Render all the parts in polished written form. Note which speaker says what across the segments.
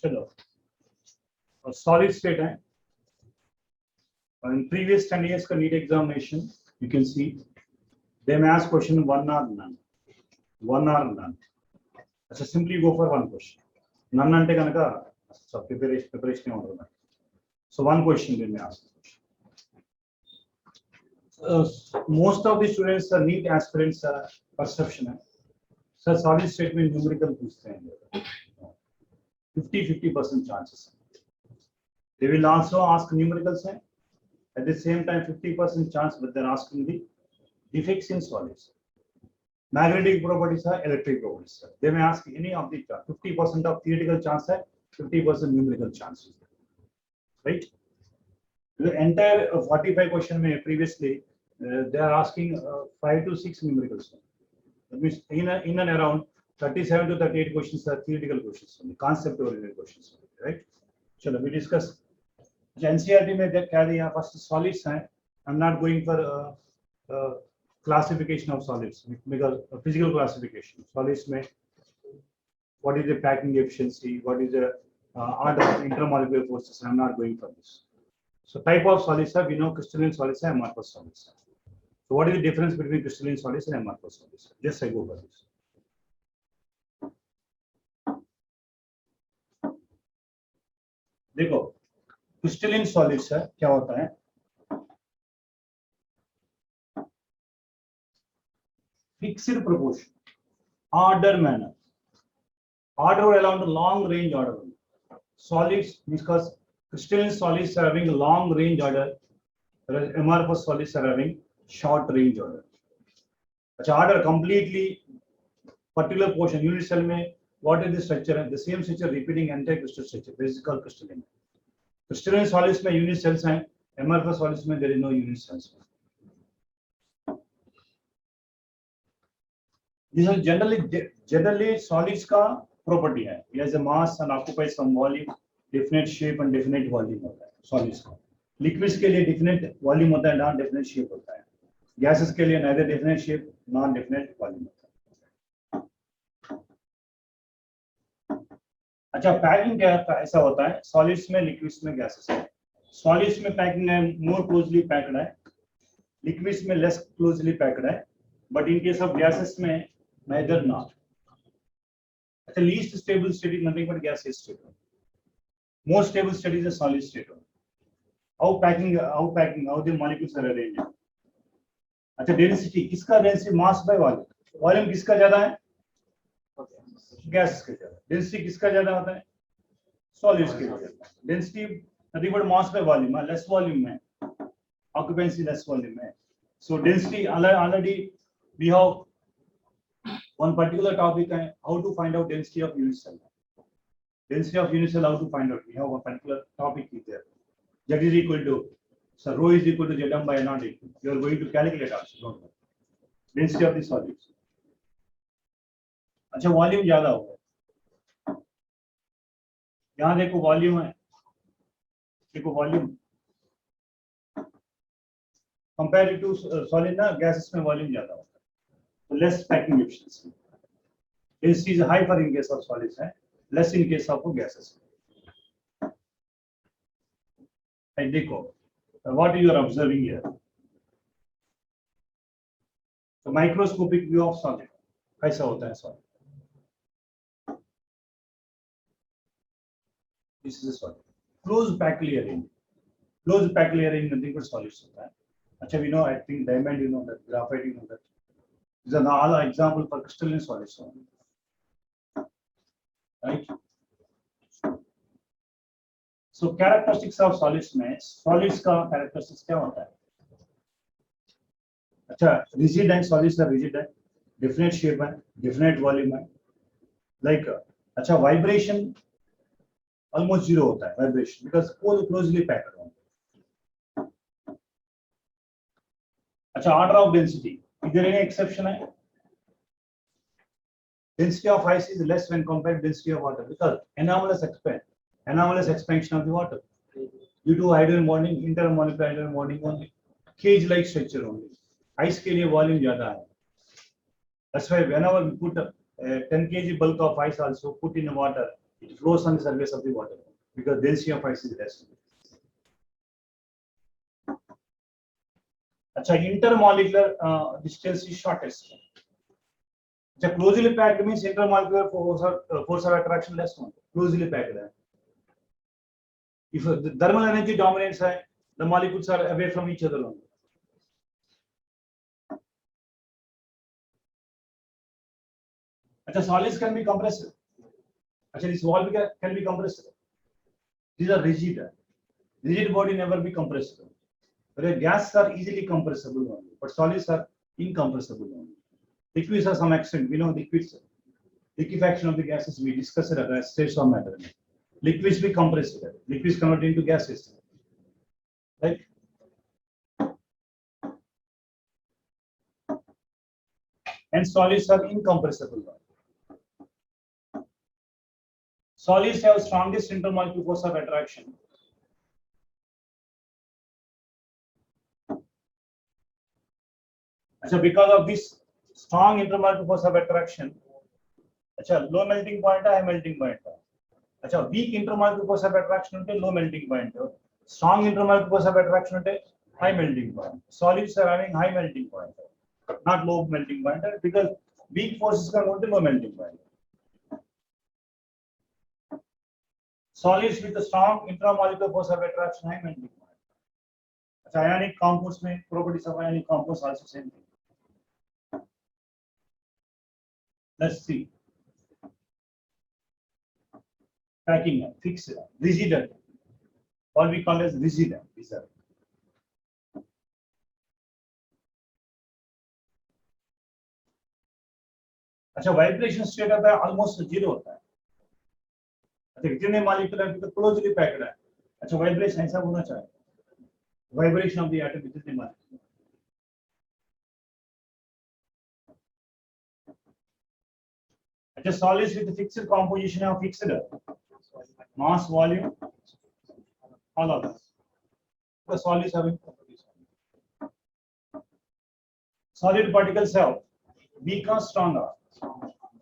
Speaker 1: चलो solid state है. In previous 10 years का NEET examination, you can see they may ask question one or none. One or none. So simply go for one question. None ante kanaka so preparation ఉండదు. So one question they may ask. Most of the students are NEET aspirants perception है. Sir solid state में numerical पूछते हैं. 50% chances. They will also ask numericals है. At the same time 50% chance but they're asking the defects in solids, magnetic properties or electric properties. They may ask any of the 50% of theoretical chance hai, 50% numerical chance, right? The entire 45 question mein previously they are asking 5 to 6 numericals. That means in and around 37 to 38 questions are theoretical questions, concept oriented questions, right? Chalo we discuss. NCERT में क्या दिया first solids हैं. I am not going for classification of solids because physical classification solids में what is the packing efficiency, what is the order intermolecular forces. I am not going for this. So type of solids है, we know crystalline solids है, amorphous solids है. So what is the difference between crystalline solids and amorphous solids? Just I go for this. देखो crystalline solids है क्या होता है, fixed proportion, order manner, order along long range order. Solids because crystalline solids are having long range order, whereas amorphous solids are having short range order. अच्छा order completely particular portion unit cell में what is the structure and the same structure repeating entire crystal structure, this is called crystalline. Crystalline solids में unit cells हैं, amorphous solids में there is no unit cells. This is generally solids का property है. It has a mass and occupies some volume, definite shape and definite volume होता है solids का. Liquids के लिए definite volume होता है, non definite shape होता है. Gases के लिए neither definite shape, non definite volume होता है. अच्छा पैकिंग क्या ऐसा होता है, सॉलिड्स में, लिक्विड्स में, गैसेस में. सॉलिड्स में पैकिंग है मोर क्लोजली पैक्ड है, लिक्विड्स में लेस क्लोजली पैक्ड है, but in case of gases में neither nor. अच्छा least stable state is nothing but gaseous state. Most stable state is a solid state. how the molecules are arranged. अच्छा density किसका, density mass by volume. Volume किसका ज्यादा है, gases का ज्यादा. Density किसका ज्यादा होता है, सॉलिड्स के ज्यादा. Density nothing but mass by volume, less volume में ऑक्यूपेंसी लेस वॉल्यूम में. So density already we have one particular topic है how to find out density of unit cell. Density of unit cell how to find out, we have a particular topic there. Z is equal to, so rho is equal to Zm by naught. You are going to calculate also, don't worry. Density of the solids. अच्छा volume ज्यादा होगा, यहाँ देखो volume है, देखो volume compare to solid ना, gases में volume ज्यादा होता है, तो less packing efficiency. Density is high for in case of solids है, less in case of gases. देखो what you are observing here, तो माइक्रोस्कोपिक व्यू ऑफ सॉलिड कैसा होता है solid. This is a solid. Closed packly arranged. Closed packly arranged nothing but solids होता है. अच्छा we know, I think diamond you know that, graphite you know that. These are all example for crystalline solids. Right. So characteristics of solids में, solids का characteristics क्या होता है. अच्छा rigid है, solids are rigid है, definite shape है, definite volume है. Like अच्छा vibration almost zero होता है vibration because closely packed होता है. अच्छा order of density, इधर एक exception है. Density of ice is less when compared to density of water because anomalous expansion of the water due to hydrogen bonding, intermolecular hydrogen bonding only, cage-like structure only. Ice के लिए volume ज़्यादा है. That's why whenever we put 10 kg bulk of ice also put in the water, It flows on the surface of the water because density of ice is less. अच्छा, intermolecular distance is shortest. अच्छा, closely packed means intermolecular force of attraction less one. Closely packed है. If the thermal energy dominates, the molecules are away from each other only. अच्छा, solids can be compressed. अच्छा, this wall can be compressed. These are rigid. Rigid body never be compressed. But gases are easily compressible only, but solids are incompressible only. Liquids are some extent. We know liquids, liquefaction of the gases. We discussed it as states of matter. Liquids be compressed. Liquids convert into gases. Right? And solids are incompressible. Solids have strongest intermolecular force of attraction. So because of this strong intermolecular force of attraction, low melting point, high melting point. Weak intermolecular force of attraction, low melting point. Strong intermolecular force of attraction, high melting point. Solids are having high melting point, not low melting point, because weak forces can go to low melting point. Solids with a strong intramolecular force of attraction, high melting point. Ionic compounds में properties of ionic compounds also same thing. Let's see. Packing, fixed, rigid. What we call as rigid. अच्छा, vibration state आता है almost zero होता है. अच्छा, जितने molecule है तो क्लोजली पैक्ड है. अच्छा, वाइब्रेशन ऐसा होना चाहिए. Vibration of the atom within the molecule. अच्छा, solids with fixed composition of fixed mass, volume, all of this. The solids having solid particles have weak or stronger.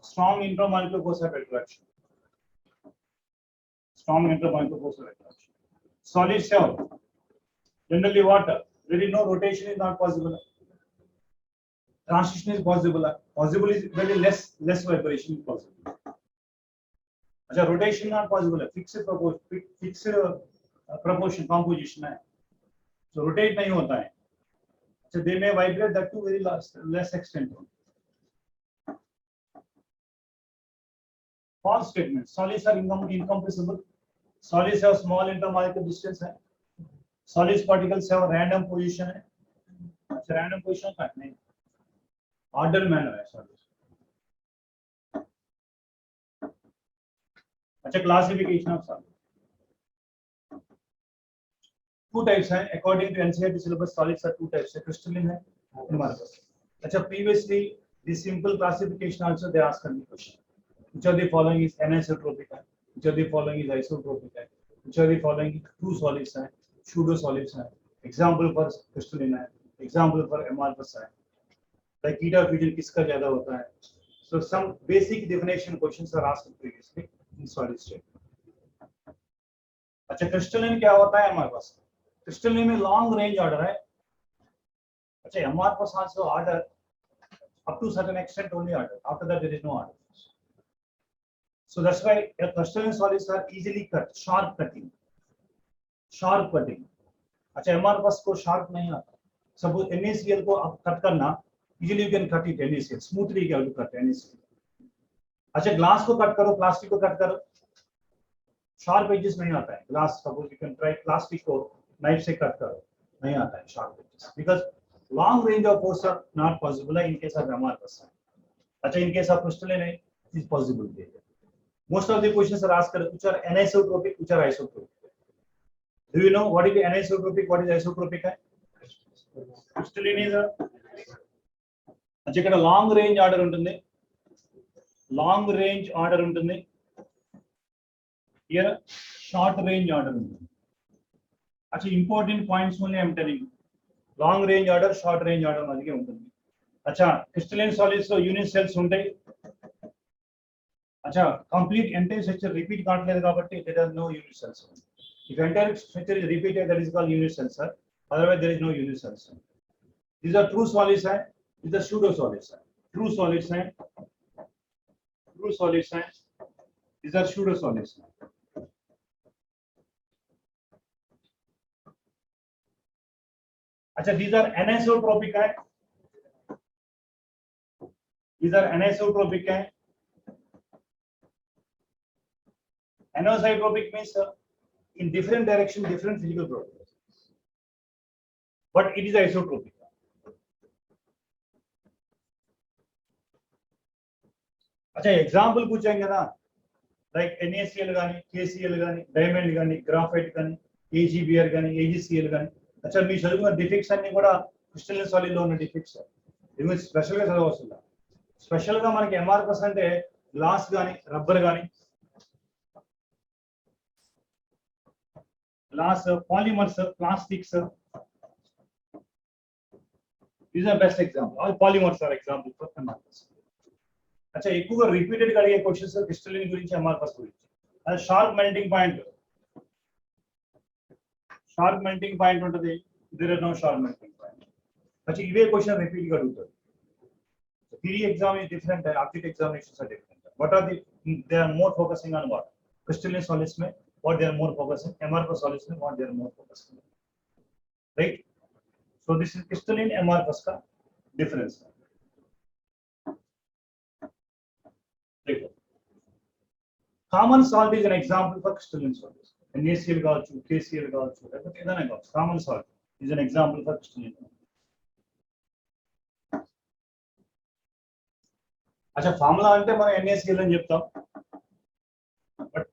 Speaker 1: Strong intermolecular force of attraction. Strong intermolecular force of attraction. Solids have generally water. There is no rotation is not possible. Transition is possible. Possible is very less vibration is possible. अच्छा, rotation not possible. Fixed proportion composition है. So rotate नहीं होता है. So they may vibrate that to very less extent. False statement. Solids are incompressible. Solids have small intermolecular distance. Solids particles have random position. Random position का नहीं. Ordered manner है solids. अच्छा, classification of solids. Two types हैं. According to NCERT syllabus, solids are two types. Crystalline है, amorphous. अच्छा, previously the simple classification also they asked me question. Which of the following is anisotropic? Which of the following is isotropic? Which of the following true solids है, pseudo solids है? Example for crystalline है, example for amorphous है. Like heat of fusion किसका ज़्यादा होता है? So some basic definition questions are asked previously in solid state. अच्छा, crystalline क्या होता है हमारे पास? Crystalline में long range order है. अच्छा, amorphous also order up to certain extent only order. After that there is no order. So that's why crystalline solids are easily cut, sharp cutting. Sharp cutting. अच्छा, amorphous को sharp नहीं आता. Suppose NaCl को आप cut करना, easily you can cut it NaCl. Smoothly you can cut NaCl. अच्छा, glass को cut करो, plastic को cut करो, sharp edges नहीं आता है. Glass, suppose you can try plastic को knife से cut करो, नहीं आता है sharp edges. Because long range of force are not possible in case of amorphous. अच्छा, in case of crystalline it is possible. Most of the questions are asked which are anisotropic, which are isotropic. Do you know what is anisotropic, what is isotropic? Crystalline is a long range order ఉంటుంది. Long range order ఉంటుంది. Here short range order ఉంటుంది. Actually important points only I am telling you. Long range order, short range order మధ్యకే ఉంటుంది. अच्छा, crystalline solids లో unit cells ఉంటాయి. अच्छा, complete entire structure repeat కావట్లేదు కాబట్టి there are no unit cells. If entire structure is repeated, that is called unit cells, sir. Otherwise, there is no unit cells. These are true solids and these are pseudo solids. True solids and true solids and these are pseudo solids. अच्छा, these are anisotropic and these are anisotropic and anisotropic means in different direction, different physical properties, but it is isotropic. अच्छा, example पूछेंगे ना, like NaCl गानी, KCl गानी, diamond गानी, graphite गानी, AgBr गानी, AgCl गानी. अच्छा, मी చదువుకున్న డిఫెక్ట్స్ అన్ని కూడా క్రిస్టలిన్ సాలిడ్ లో ఉన్న డిఫెక్ట్స్. ఇవి స్పెషల్ గా చదవవసరం. స్పెషల్ గా మనకి MRFS అంటే గ్లాస్ గాని, రబ్బర్ గాని, glass, polymers, plastics. These are best example. All polymers are example for MRFS. अच्छा, ఎక్కువగా రిపీటెడ్ గా అడిగే క్వశ్చన్స్ క్రిస్టలిన్ గురించి, MRFS గురించి. అది sharp melting point. Sharp melting point ఉంటుంది, there are no sharp melting point. अच्छा, ఇవే క్వశ్చన్ రిపీట్ గా అడుగుతారు. Theory exam is different, object examinations are different. What are the, they are more focusing on what? Crystalline solids में what they are more focusing, MRFS solids में what they are more focusing, right? So this is crystalline MRFS का difference. देखो, common salt is an example for crystalline solids. NaCl కావచ్చు, KCl కావచ్చు, లేకపోతే ఏదైనా కావచ్చు, common salt is an example for crystalline. अच्छा, formula అంటే మనం NaCl అని చెప్తాం, but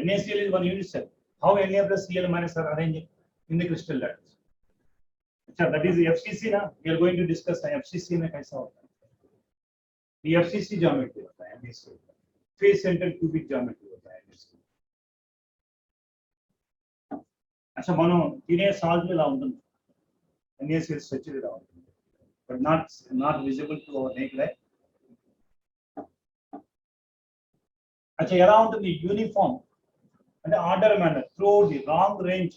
Speaker 1: NaCl is one unit cell. How Na plus Cl minus are arranged in the crystal lattice? अच्छा, that is the FCC ना. We are going to discuss FCC में कैसा होता है. The FCC geometry होता है NaCl. Face centered cubic geometry होता है NaCl. अच्छा, మనం తినే సాల్ట్ ఇలా ఉంటుంది, NaCl స్ట్రక్చర్ ఇలా ఉంటుంది, but not visible to our naked eye. अच्छा, ఎలా ఉంటుంది? యూనిఫామ్ అంటే order manner through the long range.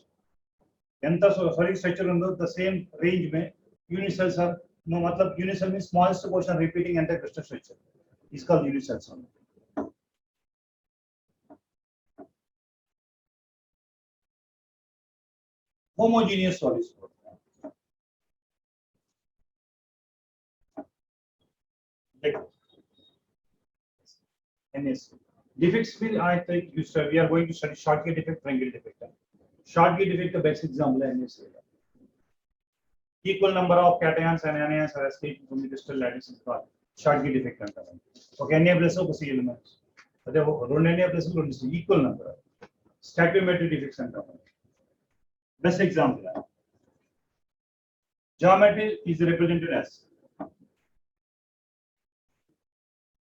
Speaker 1: ఎంత सॉलिड स्ट्रक्चर ఉందో द सेम रेंज में यूनिट सेल्स आर, नो मतलब यूनिट सेल में smallest portion repeating entire crystal structure is called unit cells. Homogeneous solids देखो, NaCl defects will I think we are going to study Schottky defect, Frenkel defect. Schottky defect the best example है NaCl. Equal number of cations and anions are escaping from the crystal lattice is called Schottky defect अंटाరు. Okay, Na plus ఒక Cl minus. అదే రెండు Na plus రెండు Cl equal number. Stoichiometric defects అంటారు. Best example है. Geometry is represented as.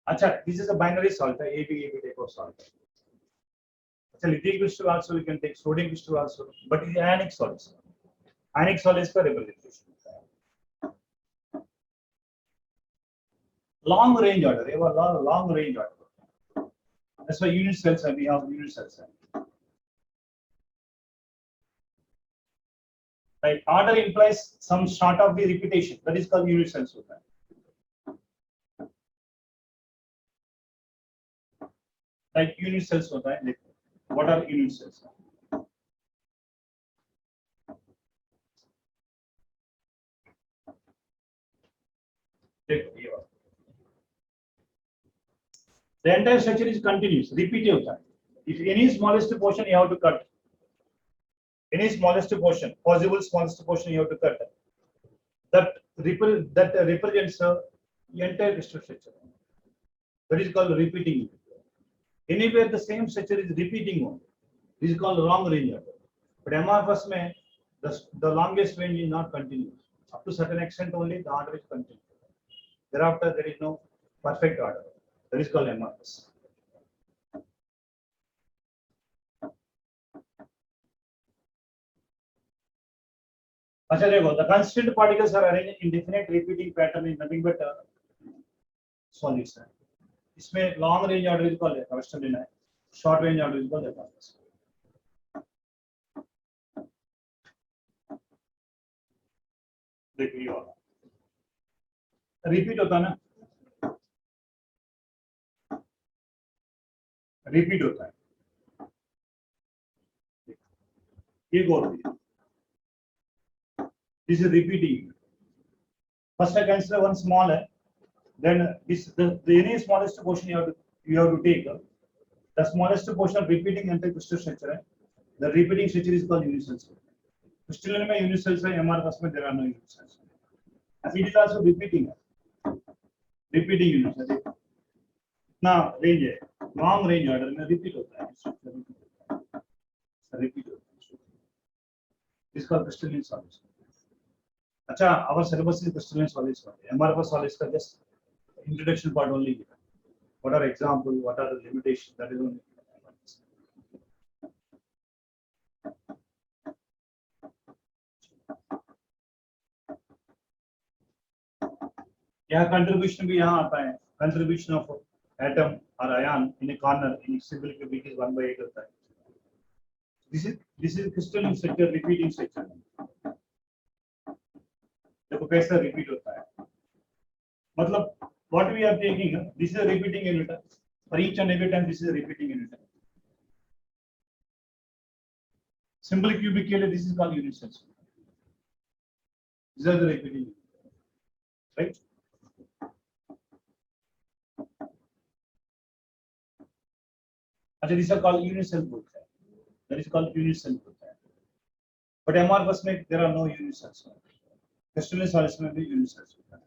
Speaker 1: अच्छा, this is a binary salt, AB type of salt. अच्छा, lithium crystal also we can take, sodium crystal also, but it is ionic solids. Ionic solids का representation. Long range order, ये वाला long range order. That's why unit cells we have unit cells. Right, order implies some sort of the repetition, that is called unit cells होता है. Like unit cells होता है. What are unit cells? The entire structure is continuous, repeated होता है. If any smallest portion you have to cut, any smallest portion, possible smallest portion you have to cut, that represents the entire crystal structure. That is called repeating. Anywhere the same structure is repeating one, this is called long range order. But MRFS में the longest range is not continuous. Up to certain extent only the order is continuous. Thereafter there is no perfect order. That is called MRFS. अच्छा देखो, the constant particles are arranged in definite repeating pattern in nothing but solids. इसमें long range order is called crystalline है, short range order is called MRFS. देखिए repeat होता है ना, repeat होता है, ये गौर कीजिए, this is repeating. First I consider one small, then the any smallest portion you have to take. The smallest portion of repeating anti-crystal structure, the repeating structure is called unicells. Crystalline में unicells है, MRFS में there are no unicells. As it is also repeating unicells. ना range है, long range order में repeat होता है, repeat होता है. This is called crystalline solution. अच्छा, our syllabus is crystalline solids. MRFS solids का just introduction part only. What are examples? What are the limitations? That is only. यहाँ contribution भी यहाँ आता है. Contribution of atom or ion in a corner in a simple cubic is 1/8 होता है. This is crystalline structure, repeating structure. देखो कैसा repeat होता है. मतलब what we are taking, this is a repeating unit. For each and every time, this is a repeating unit. Simple cubic के लिए this is called unit cells. These are the repeating unit, right? अच्छा, these are called unit cell बोलते हैं. That is called unit cell बोलते हैं. But MRFS में there are no unit cells. Crystalline solids में भी unit cells होता है.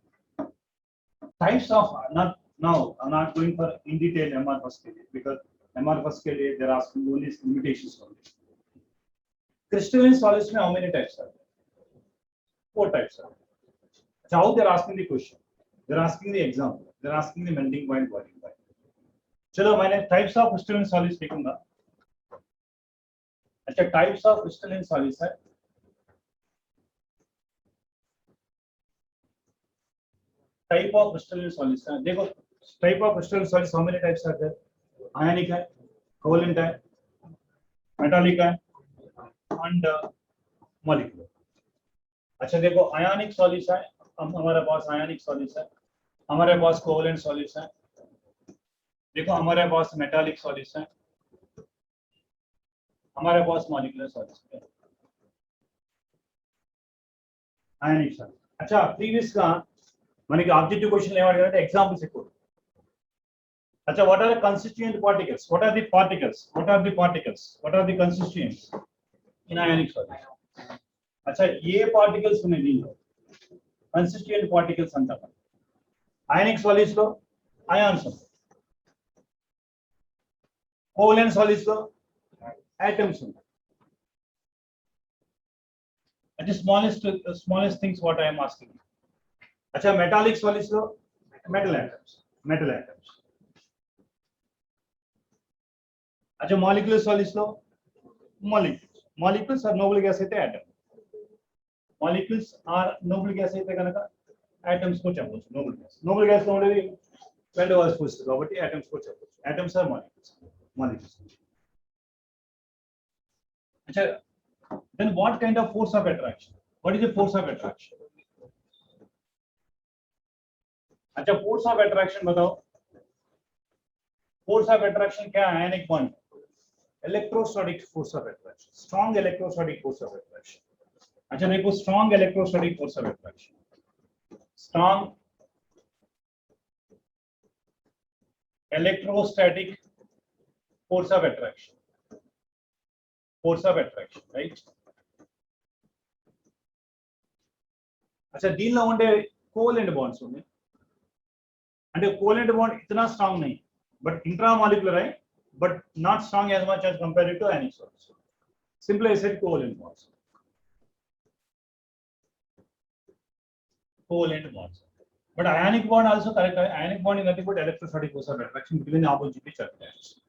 Speaker 1: Types of not now. I'm not going for in detail MRFS के लिए because MRFS के लिए there are only limitations only. Crystalline solids में how many types are there? 4 types are there. How they are asking the question? They are asking the example. They are asking the melting point, boiling point. चलो मैंने types of crystalline solids लिखूंगा. अच्छा, types of crystalline solids है. Type of crystalline solids है. देखो type of crystalline solids how many types are there? Ionic है, covalent है, metallic है, and molecular. अच्छा देखो ionic solids है, हमारे पास ionic solids है, हमारे पास covalent solids है, देखो हमारे पास metallic solids है, हमारे पास molecular solids है. ionic solids. अच्छा previous का मैंने कहा ऑब्जेक्टिव क्वेश्चन लेवा गया था, एग्जांपल से कोड. अच्छा, what are the constituent particles? What are the particles? What are the particles? What are the constituents in ionic solids? अच्छा, ये particles में नहीं हो, constituent particles अंतर है. ionic solids लो ions हो, covalent solids लो atoms हो. अच्छा, smallest things what I am asking. अच्छा, metallic solids लो metal atoms. अच्छा, molecular solids low molecules are noble gas అయితే atom. Molecules are noble gas అయితే కనుక atoms को చెప్పొచ్చు. noble gas లో ఉండేది van der Waals force కాబట్టి atoms को చెప్పొచ్చు. Atoms are molecules. अच्छा, then what kind of force of attraction? What is the force of attraction? अच्छा, फोर्स ऑफ अट्रैक्शन बताओ. फोर्स ऑफ अट्रैक्शन क्या है? Ionic bond, electrostatic force of attraction, strong electrostatic force of attraction. अच्छा देखो, strong electrostatic force of attraction, strong electrostatic force of attraction, right? अच्छा, దీనిలో ఉండే covalent bonds ఉన్నాయి. అంటే కోవలెంట్ బాండ్ इतना स्ट्रांग नहीं, बट इंट्रामॉलिक्यूलर है, but not strong as much as compared to ionic solids. Simply I said covalent bonds. But ionic bond also correct. Ionic bond is nothing but electrostatic force of attraction between the opposite charges.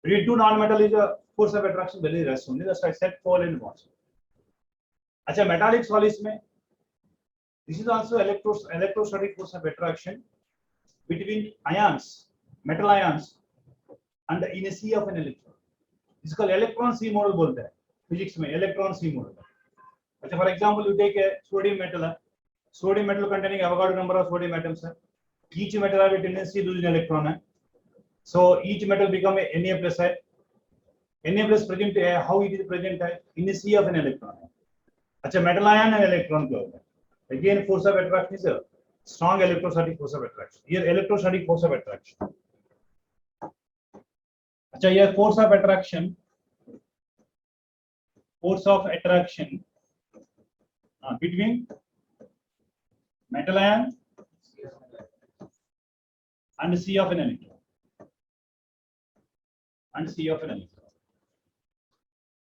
Speaker 1: Between two non-metal is a force of attraction very less only. That's why I said covalent bonds. अच्छा, metallic solids में this is also electrostatic force of attraction, between ions, metal ions, and in a sea of an electron. इसको electron sea model बोलते हैं physics में, electron sea model. अच्छा, for example, you take a sodium metal. Sodium metal containing Avogadro number of sodium atoms. Each metal have a tendency to lose an electron. So each metal become a Na plus. Na plus present how it is present in a sea of an electron. अच्छा, metal ion and electron क्या होता है? Again, force of attraction is a strong electrostatic force of attraction. Here electrostatic force of attraction. अच्छा, here force of attraction between metal ion and sea of an electron.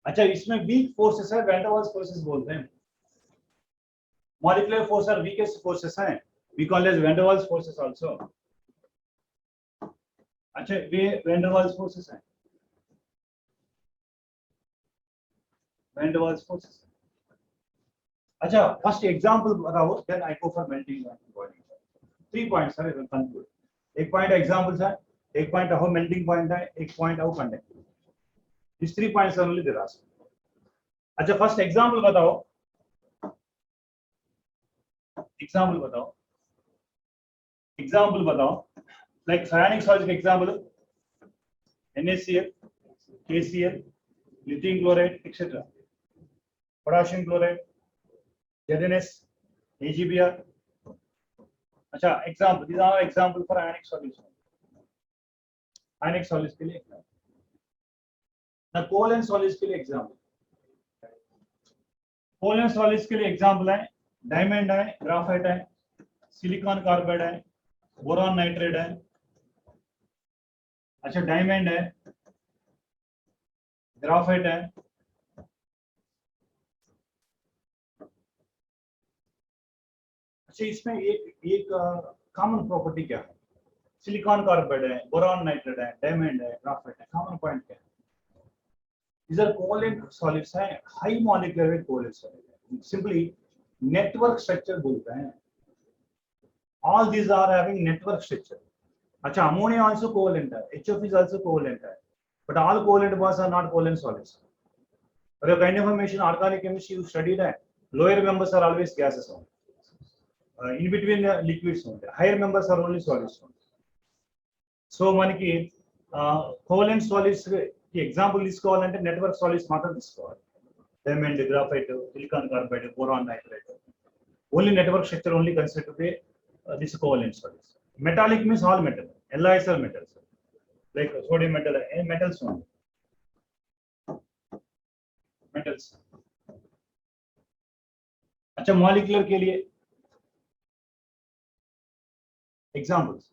Speaker 1: अच्छा, इसमें weak forces है, van der Waals forces बोलते हैं. Molecular force are weakest forces हैं, we call as van der Waals forces also. अच्छा, वे van der Waals forces हैं. Van der Waals forces. अच्छा, first example बताओ, then I go for melting point. 3 points sir, I will conclude. एक point examples है, एक point how melting point है, एक point how conductivity. These 3 points are only there. अच्छा, first example बताओ. Example बताओ. Like cyanic solids का example, NaCl, KCl, lithium chloride, etc. Potassium chloride, ZnS, AgBr. अच्छा, example. These are example for ionic solids. Ionic solids के लिए example. Now covalent solids के लिए example. Covalent solids के लिए example है diamond है, graphite है, silicon carbide है, boron nitride है. अच्छा, diamond है, graphite है. अच्छा, इसमें एक कॉमन प्रॉपर्टी क्या है? सिलिकॉन कार्बाइड है, बोरॉन नाइट्राइड है, डायमंड है, ग्राफाइट है. कॉमन पॉइंट क्या है? These are covalent solids हैं, high molecular weight covalent solids. Simply network structure बोलते हैं. All these are having network structure. अच्छा, ammonia also covalent है, HF is also covalent है, but all covalent bonds are not covalent solids. For your kind of information, organic chemistry you studied है, lower members are always gases only. In between liquids only. Higher members are only solids only. So మనకి covalent solids की example తీసుకోవాలంటే network solids మాత్రం తీసుకోవాలి. Diamond, graphite, silicon carbide, boron nitride. Only network structure only considered to be this covalent solids. Metallic means all metal. Alloys are metals. Like sodium metal, metals only. Metals. अच्छा, molecular के लिए examples.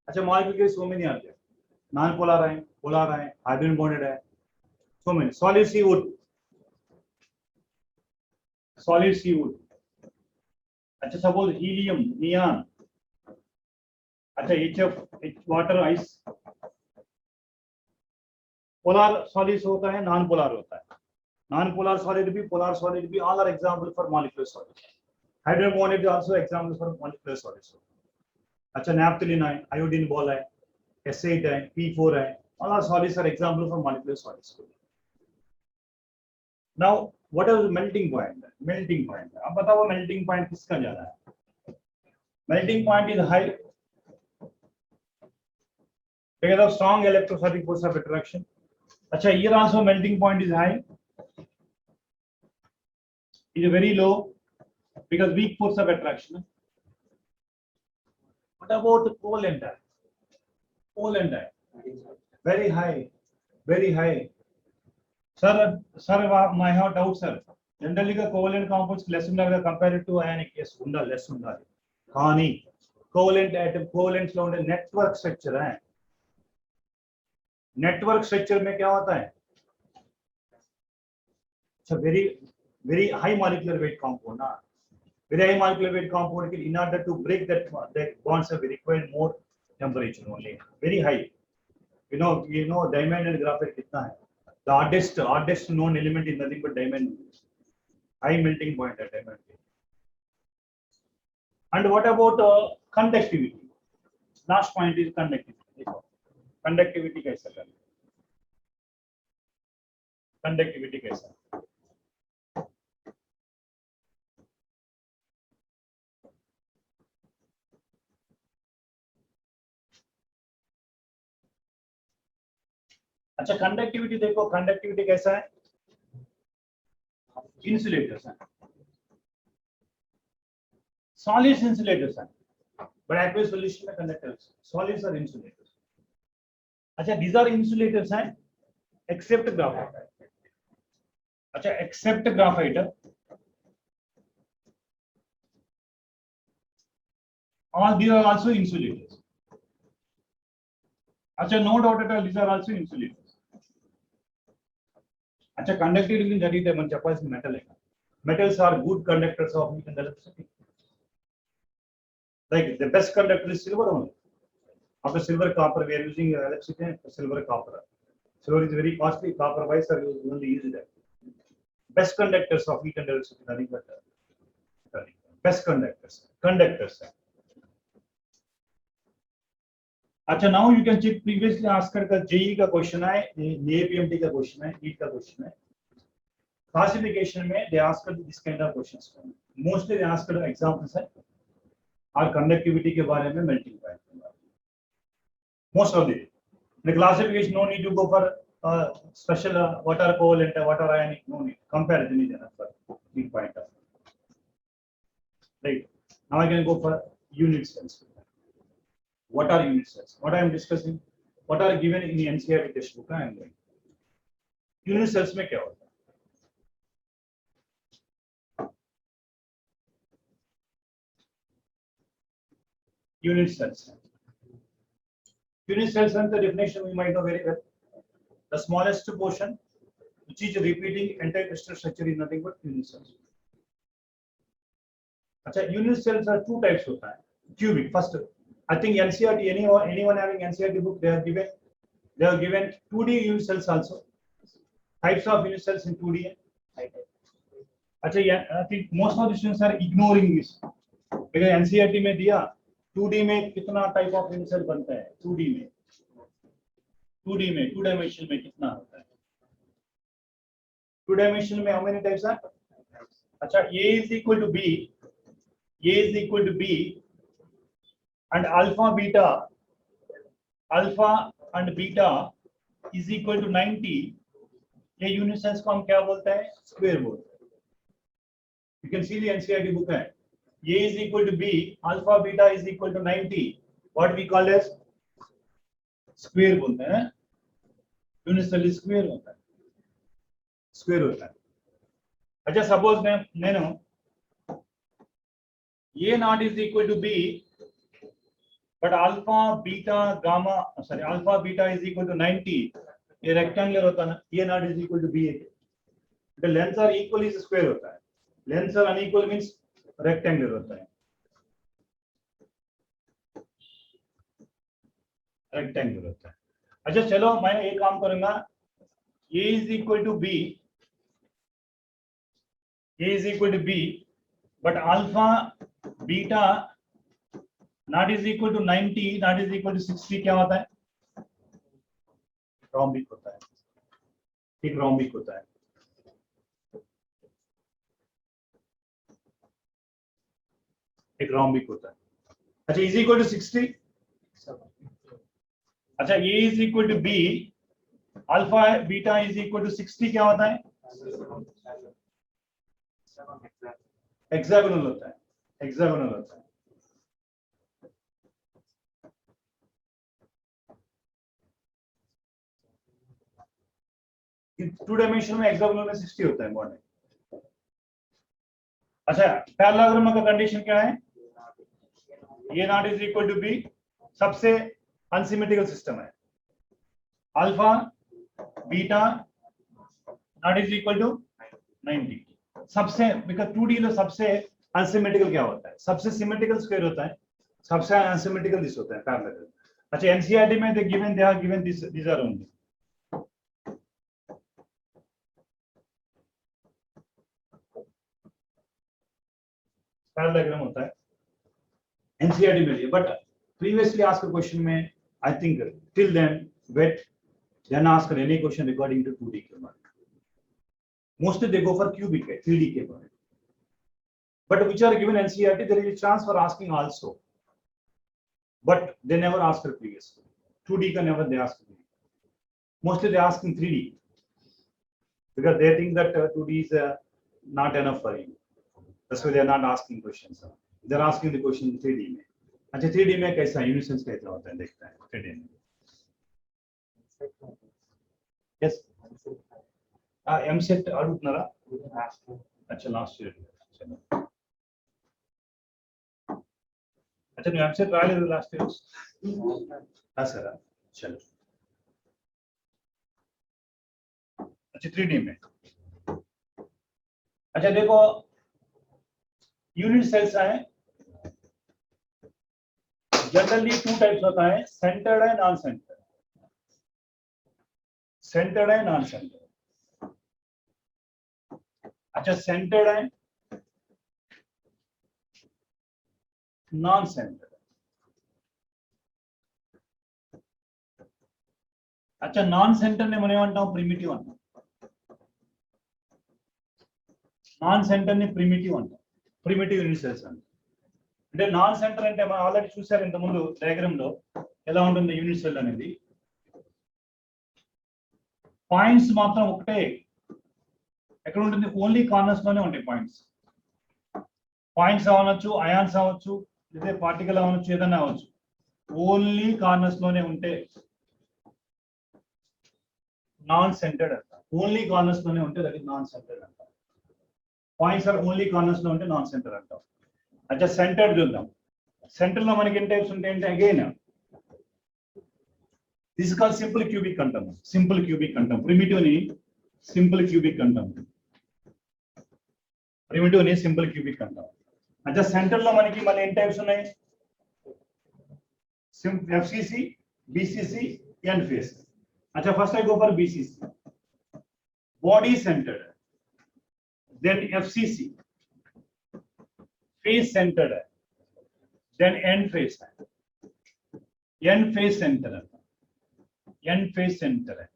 Speaker 1: अच्छा, molecule के so many are there. Non-polar है, polar है, hydrogen bonded है. So many. Solid sea wood. अच्छा, suppose helium, neon. अच्छा, HF, water, ice. Polar solids होता है, non-polar होता है. Non-polar solid भी, polar solid भी, all are example for molecular solids. Hydrogen bonded is also example for molecular solids. अच्छा, naphthalene है, iodine ball है, S8 है, P4 है, all our solids are example for molecular solids. Now, what is the melting point? Melting point. अब बताओ melting point किसका ज्यादा है? Melting point is high because of strong electrostatic force of attraction. अच्छा, here also melting point is high. It is very low because weak force of attraction. What about covalent? Covalent, very high, very high. Sir, I have doubt, sir. Generally, the covalent compounds less compared to ionic. Yes, less. Kani covalent atom, covalent lo unde network structure है. Network structure में क्या होता है? It's a very high molecular weight compound. Very high molecular weight compound. In order to break that bonds, we require more temperature only. Very high. You know diamond and graphite कितना है? The hardest known element is nothing but diamond. High melting point at diamond. And what about conductivity? Last point is conductivity. देखो conductivity कैसा करना, conductivity कैसा, अच्छा conductivity देखो, conductivity कैसा है, इंसुलेटर्स है, सॉलिड्स इंसुलेटर्स है, बट एक्वस सॉल्यूशन में कंडक्टर्स, सॉलिड्स और इंसुलेटर्स। अच्छा दीज आर इंसुलेटर्स हैं एक्सेप्ट ग्राफाइट, अच्छा except graphite all these are also insulators. अच्छा no doubt at all, these are also insulators. अच्छा conductivity means that is मन చెప్పాల్సిన metal है, metals are good conductors of heat and electricity. Like the best conductor is silver only. After silver, copper we are using electricity, silver, copper. Silver is very costly, copper wise are only used there. Best conductors of heat and electricity, nothing but best conductors. अच्छा now you can check previously asked का JEE का question है, APMT का question है, NEET का question है, classification में they ask this kind of questions, mostly they ask examples है और कंडक्टिविटी के बारे में, मेल्टिंग पॉइंट के बारे में, most of the classification no need to go for special what are covalent, what are ionic, no need, comparison is enough for need point of right. Now I can go for unit cells. What are unit cells? What I am discussing, what are given in the NCERT textbook? I am going. Unit cells में क्या होता है? Unit cells. Unit cells and the definition we might know very well. The smallest portion which is repeating entire crystal structure is nothing but unit cells. अच्छा unit cells are two types होता है, cubic first. I think NCERT, anyone having NCERT book, they have given 2D unit cells also. Types of unit cells in 2D. अच्छा I think most of the students are ignoring this because NCERT में दिया 2D में कितना type of unit cell बनता है, 2D में 2 dimension में कितना होता है, 2 dimension में how many types are? अच्छा A is equal to B and alpha and beta is equal to 90, ये यूनिट सेल्स को हम क्या बोलते हैं, स्क्वायर बोलते हैं। You can see the NCERT book है, A is equal to B, alpha beta is equal to 90, what we call as square बोलते हैं, यूनिट सेल स्क्वायर होता है। अच्छा सपोज నేను A naught is equal to B but alpha beta is equal to 90, ये rectangular होता है ना, A naught is equal to B, the lengths are equal is square होता है, lengths are unequal means rectangular होता है, rectangular होता है। अच्छा चलो मैं एक काम करूंगा, A is equal to B but alpha beta not is equal to 90, not is equal to 60, क्या होता है, rhombic होता है, ठीक rhombic होता है। एक rhombic होता है। अच्छा is equal to 60, अच्छा A is equal to B, alpha beta is equal to 60, क्या होता है, hexagonal होता है। टू डायमेंशन में हेक्सागोनल में 60 होता है बॉन्ड। अच्छा पैरेललोग्राम का कंडीशन क्या है, A not is equal to B, सबसे अनसिमेट्रिकल सिस्टम है, alpha beta not is equal to 90, सबसे बिकॉज़ 2D में सबसे अनसिमेट्रिकल क्या होता है, सबसे सिमेट्रिकल स्क्वायर होता है, सबसे अनसिमेट्रिकल दिस होता है पैरेलल। अच्छा एनसीईआरटी में they are given this are only, parallelogram होता है एनसीईआरटी में, बट previously asked question में I think till then wet, then ask any question regarding to 2D के बारे में. Mostly they go for cubic 3D के बारे में. But which are given NCERT, there is a chance for asking also. But they never ask for previously. 2D का never they ask. Mostly they ask in 3D because they think that 2D is not enough for you. That's why they are not asking questions. They are asking the question in 3D में. अच्छा 3D में कैसा unit sales कैसा होता है देखते हैं 3D में. Yes. MSET అడుగుతున్నారా? अच्छा लास्ट ईयर. अच्छा నువ్వు MSET రాలేదు లాస్ట్ ఇయర్? రాసారా? चलो. अच्छा 3D में. अच्छा देखो यूनिट सेल्स है जनरली 2 टाइप्स होता है, सेंटर्ड है नॉन सेंटर्ड. सेंटर्ड है नॉन सेंटर्ड. अच्छा सेंटर्ड है नॉन सेंटर्ड. अच्छा नॉन सेंटर ने మనం ఏమంటాం ప్రిమిటివ్ అంటాం. నాన్ సెంటర్ ని ప్రిమిటివ్ అంటాం. ప్రిమిటివ్ యూనిట్ సెల్స్ అంటాం. అంటే నాన్ సెంటర్ అంటే మనం ఆల్రెడీ చూసారు ఇంత ముందు డయాగ్రామ్ లో ఎలా ఉంటుంది యూనిట్ సెల్ అనేది. పాయింట్స్ మాత్రం ఒకటే ఎక్కడ ఉంటుంది, ఓన్లీ కార్నర్స్ లోనే ఉంటాయి పాయింట్స్. పాయింట్స్ అవ్వచ్చు, అయాన్స్ అవ్వచ్చు, లేదా పార్టికల్ అవ్వచ్చు, ఏదైనా అవ్వచ్చు, ఓన్లీ కార్నర్స్ లోనే ఉంటే నాన్ సెంటర్డ్ అంటారు. ఓన్లీ కార్నర్స్ లోనే ఉంటే దట్ ఇస్ నాన్ సెంటర్డ్ అంటారు. పాయింట్స్ ఆర్ ఓన్లీ కార్నర్స్ లో ఉంటే నాన్ సెంటర్ అంటాం. अच्छा सेंटर చూద్దాం. సెంటర్ లో మనకి ఎన్ని టైప్స్ ఉంటాయంటే again this call simple cubic అంటాం. సింపుల్ క్యూబిక్ అంటాం. ప్రిమిటివ్ ని సింపుల్ క్యూబిక్ అంటాం. ప్రిమిటివ్ ని సింపుల్ క్యూబిక్ అంటాం. अच्छा సెంటర్ లో మనకి మళ్ళీ ఎన్ని టైప్స్ ఉన్నాయి? FCC, BCC, end face. अच्छा first I go for BCC, body centered, then FCC, face centered, then end face है, end face center है, end face center है,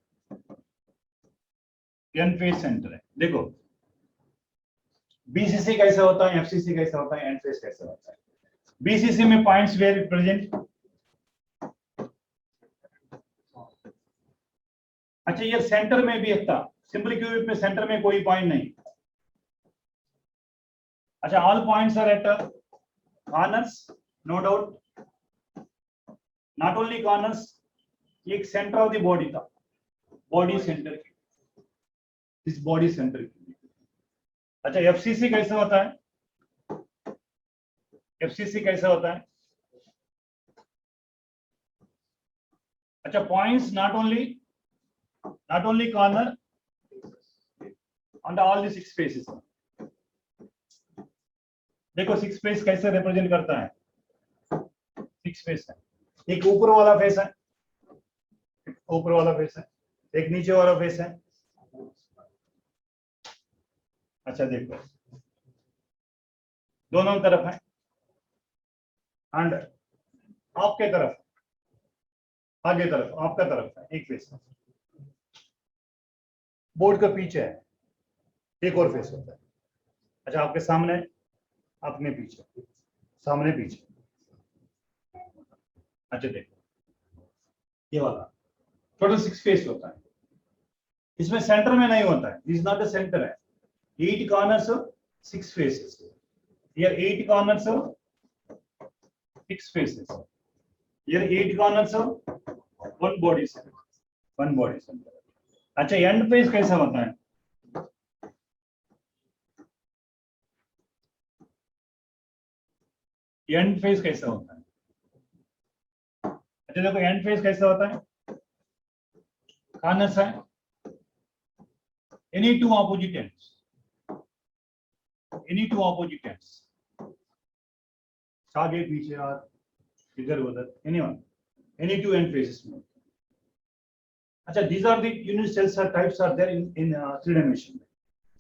Speaker 1: end face center है. देखो BCC कैसा होता है, FCC कैसा होता है, end face कैसा होता है. BCC में पॉइंट्स वेयर प्रेजेंट. अच्छा ये सेंटर में भी था. सिंपल क्यूबिक में सेंटर में कोई पॉइंट नहीं. अच्छा all points are at corners, no doubt. Not only corners, एक सेंटर ऑफ द बॉडी था, बॉडी सेंटर की, इस बॉडी सेंटर की. अच्छा एफसीसी कैसा होता है? एफसीसी कैसा होता है? अच्छा points not only corner and all the 6 faces. देखो 6 फेस कैसे रिप्रेजेंट करता है? 6 फेस है. एक ऊपर वाला फेस है, ऊपर वाला फेस है, एक नीचे वाला फेस है. अच्छा देखो दोनों तरफ है एंड आपके तरफ, आगे तरफ, आपका तरफ है एक फेस है. बोर्ड का पीछे है एक और फेस होता है. अच्छा आपके सामने, अपने पीछे, सामने पीछे. अच्छा देखो ये वाला टोटल 6 फेस होता है. इसमें सेंटर में नहीं होता है. This is not a centre है. 8 corners, 6 faces. Here 8 corners, 6 faces. Here 8 corners, 1 body center. 1 body center. अच्छा एंड फेस कैसा होता है? एंड फेस कैसा होता है? अच्छा देखो एंड फेस कैसा होता है? कॉर्नर्स है, any two opposite ends, any two opposite ends, आगे पीछे और इधर उधर, any two end faces में. अच्छा these are the unit cells or types are there in 3 dimension में.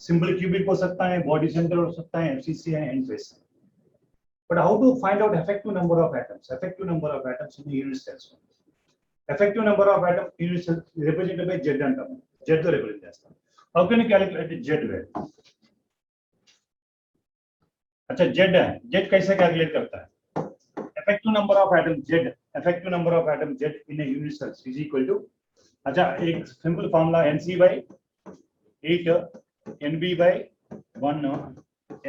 Speaker 1: सिंपल क्यूबिक हो सकता है, बॉडी सेंटर हो सकता है, एफसीसी है, एंड फेस है. But how to find out effective number of atoms? Effective number of atoms in the unit cells. Effective number of atoms unit cells represented by Z and term. Z to represent this. How can you calculate Z value? अच्छा Z है, Z कैसे calculate करता है? Effective number of atoms Z, effective number of atoms Z in a unit cells is equal to, अच्छा एक simple formula NC by 8, NB by 1,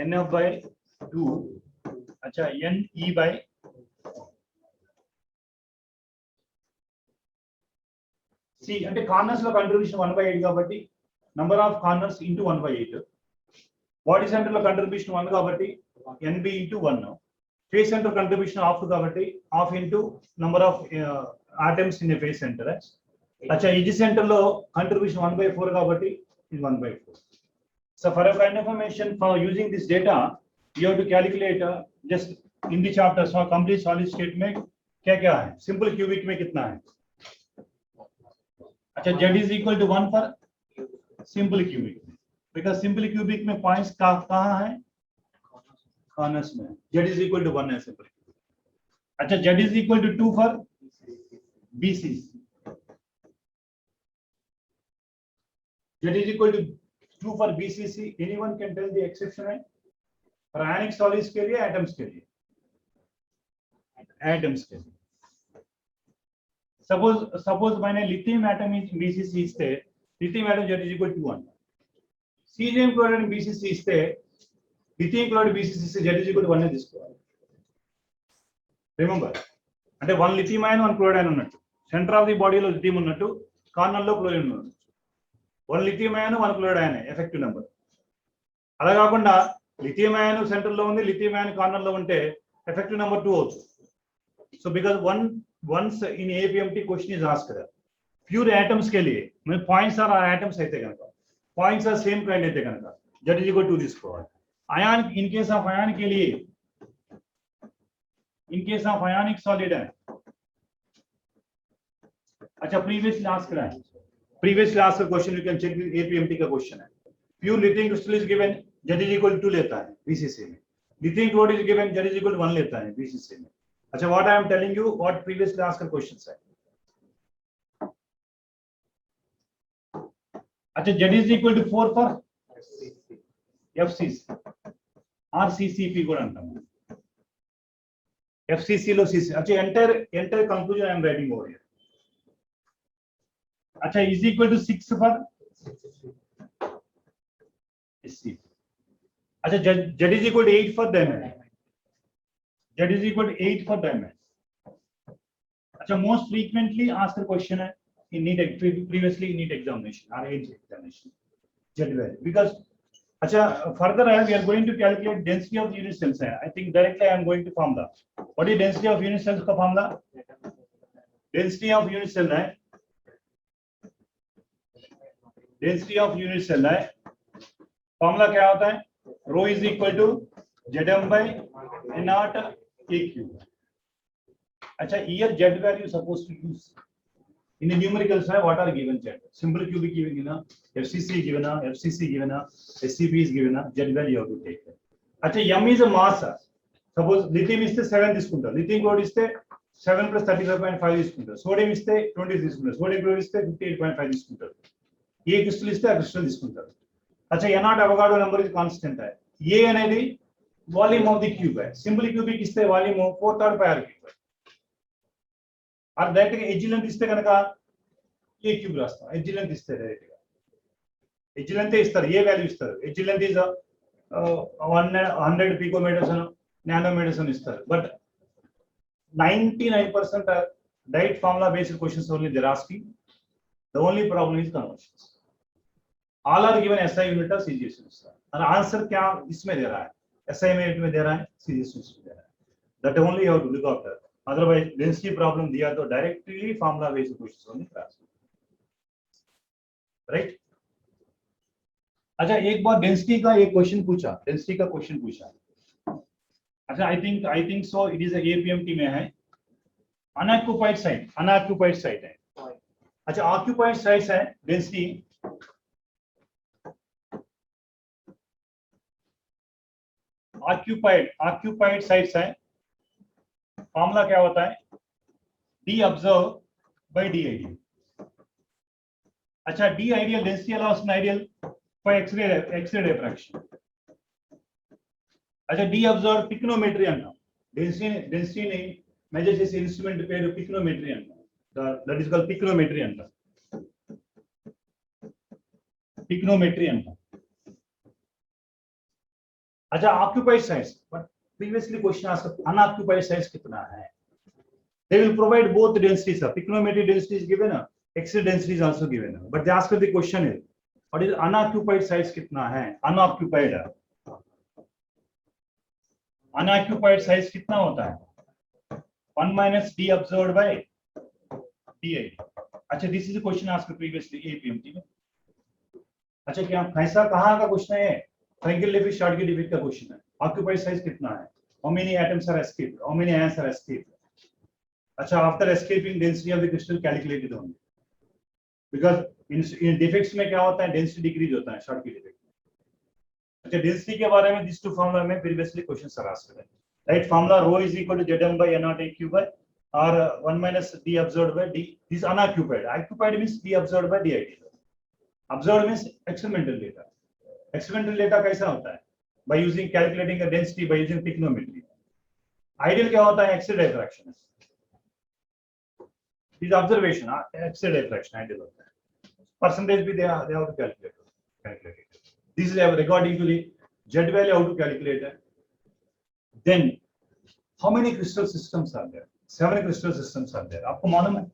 Speaker 1: NF by 2, अच्छा NE by C అంటే corners లో contribution 1/8 కాబట్టి number of corners into 1/8, body centre లో contribution 1 కాబట్టి NB into 1, face centre contribution half కాబట్టి half into number of atoms in face centre. అచ్చా edge centre లో contribution 1/4 కాబట్టి ఇది 1/4. So for a kind of information for using this data you have to calculate just in the chapter so complete solid state में क्या क्या है. Simple cubic में कितना है? अच्छा Z is equal to 1 for simple cubic because simple cubic में points कहाँ है? कॉर्नर्स में. Z is equal to 1 है simple cubic. अच्छा Z is equal to 2 for BCC. Z is equal to 2 for BCC. Anyone can tell the exception है? For ionic solids के लिए, atoms के लिए. Atoms के लिए. Suppose मैंने lithium atom is BCC इस्ते lithium atom Z is equal to 1. Cesium chloride BCC इस्ते lithium chloride BCC से Z is equal to 1 है తీసుకోవాలి. Remember, అంటే 1 lithium ion 1 chloride ion ఉన్నట్టు, సెంటర్ ఆఫ్ ది బాడీలో lithium ఉన్నట్టు, కార్నర్ లో chlorine ఉన్నట్టు. 1 lithium ion 1 chloride ion effective number. అలా కాకుండా lithium ion సెంటర్ లో ఉంది, lithium ion కార్నర్ లో ఉంటే ఎఫెక్టివ్ నెంబర్ 2 అవుతుంది. So because once in APMT question is asked pure atoms के लिए मैं points are atoms అయితే కనుక points are same kind అయితే కనుక Z is equal to తీసుకోవాలి. ion in case of ion के लिए in case of ionic solid है. अच्छा previously asked करा है, previously asked question you can check the APMT का question है. Pure lithium crystal is given Z is equal to 2 लेता है BCC में. Lithium chloride is given Z is equal to 1 लेता है BCC में. अच्छा what I am telling you what previously asked questions है. अच्छा Z is equal to 4 for FCC RCCP కూడా అంటాం. FCC లో CC. अच्छा entire conclusion I am writing over here. अच्छा is equal to 6 for SC. अच्छा Z is equal to 8 for diamond. Z is equal to 8 for diamond. अच्छा most frequently asked question है in NEET previously NEET examination or AIIMS examination Z value because अच्छा further we are going to calculate density of unit cells है. I think directly I am going to formula. What is density of unit cells का formula? Density of unit cell है, density of unit cell है, formula क्या होता है? Rho is equal to Zm by N naught A cube. अच्छा here Z value supposed to use in the numericals है what are given Z? Simple cubic given ना, FCC given ना, FCC given ना, SCP is given ना, Z value you have to take. अच्छा M is a mass. Suppose lithium इस्ते 7 తీసుకుంటారు, lithium chloride इस्ते 7 plus 35.5 తీసుకుంటారు, sodium ఇస్తే 20 తీసుకుంటారు, sodium chloride ఇస్తే 58.5 తీసుకుంటారు, ఏ క్రిస్టల్ ఇస్తే ఆ క్రిస్టల్ తీసుకుంటారు. अच्छा N naught అవగాడో number is constant है. A అనేది వాల్యూమ్ ఆఫ్ ది క్యూబ్ है. సింపుల్ క్యూబిక్ ఇస్తే వాల్యూమ్ 4/3 pi r cube और డైరెక్ట్ గా ఎడ్జ్ లెంత్ ఇస్తే కనుక a క్యూబ్ రాస్తాం. ఎడ్జ్ లెంత్ ఇస్తే డైరెక్ట్ గా ఎడ్జ్ లెంత్ ఇస్తారు, ఏ వాల్యూ ఇస్తారు. ఎడ్జ్ లెంత్ ఇస్ 100 పికోమీటర్స్ నానోమీటర్స్ అని ఇస్తారు. But 99% direct formula based questions only they're asking. The only problem is conversions. All are given SI unit or CGS units. और answer क्या इसमें दे रहा है? SI unit में दे रहा है, CGS units में दे रहा है. That only you have to look after. Otherwise density problem दिया तो directly formula based questions only class. Right? अच्छा एक बार डेंसिटी का एक क्वेश्चन पूछा, डेंसिटी का क्वेश्चन पूछा. अच्छा I think so it is a APMT में है. Unoccupied site है. अच्छा occupied sites है डेंसिटी ऑक्यूपाइड साइट्स है, फॉर्मूला क्या होता है, d observe by d ideal. अच्छा, d ideal density allows an ideal for x-ray diffraction. अच्छा, डी ऑब्जर्व पिक्नोमेट्री అంటాం, డెన్సిటీని మెజర్ చేసే ఇన్స్ట్రుమెంట్ పేరు పిక్నోమెట్రీ అంటాం, దట్ ఇస్ కాల్డ్ పిక్నోమెట్రీ అంటాం, पिक्नोमेट्री अंटाम। अच्छा, occupied sites, but previously question asked unoccupied sites कितना है, they will provide both densities, piconometric density is given, x-ray density is also given, but they ask the question is what is unoccupied sites कितना है, unoccupied sites कितना होता है, 1 minus d observed by d I। अच्छा, this is the question asked previously APMT में। अच्छा, क्या ऐसा कहाँ का क्वेश्चन है, फ्रैंकेल लेविस शॉर्ट की डिफिट का क्वेश्चन है, ऑक्यूपाइड साइज कितना है, how many atoms are escaped, how many ions are escaped. अच्छा, after escaping density of the crystal calculated only, because in defects में क्या होता है, डेंसिटी डिक्रीज होता है शॉर्ट की डिफेक्ट। अच्छा, डेंसिटी के बारे में दिस टू फार्मूला में प्रीवियसली क्वेश्चन सर आस्क्ड है, right, formula rho is equal to zm by n naught aq by or 1 minus d observed by d, this unoccupied, occupied means d observed by d ideal, observed means experimental data। experimental data कैसा होता है, by using calculating the density by using पिक्नोमेट्री। ideal क्या होता है, x-ray diffraction, this observation x-ray diffraction ideal होता है, percentage भी they have to calculate it, this is according to the z value how to calculate it। then how many crystal systems are there, 7 crystal systems are there, आपको मालूम है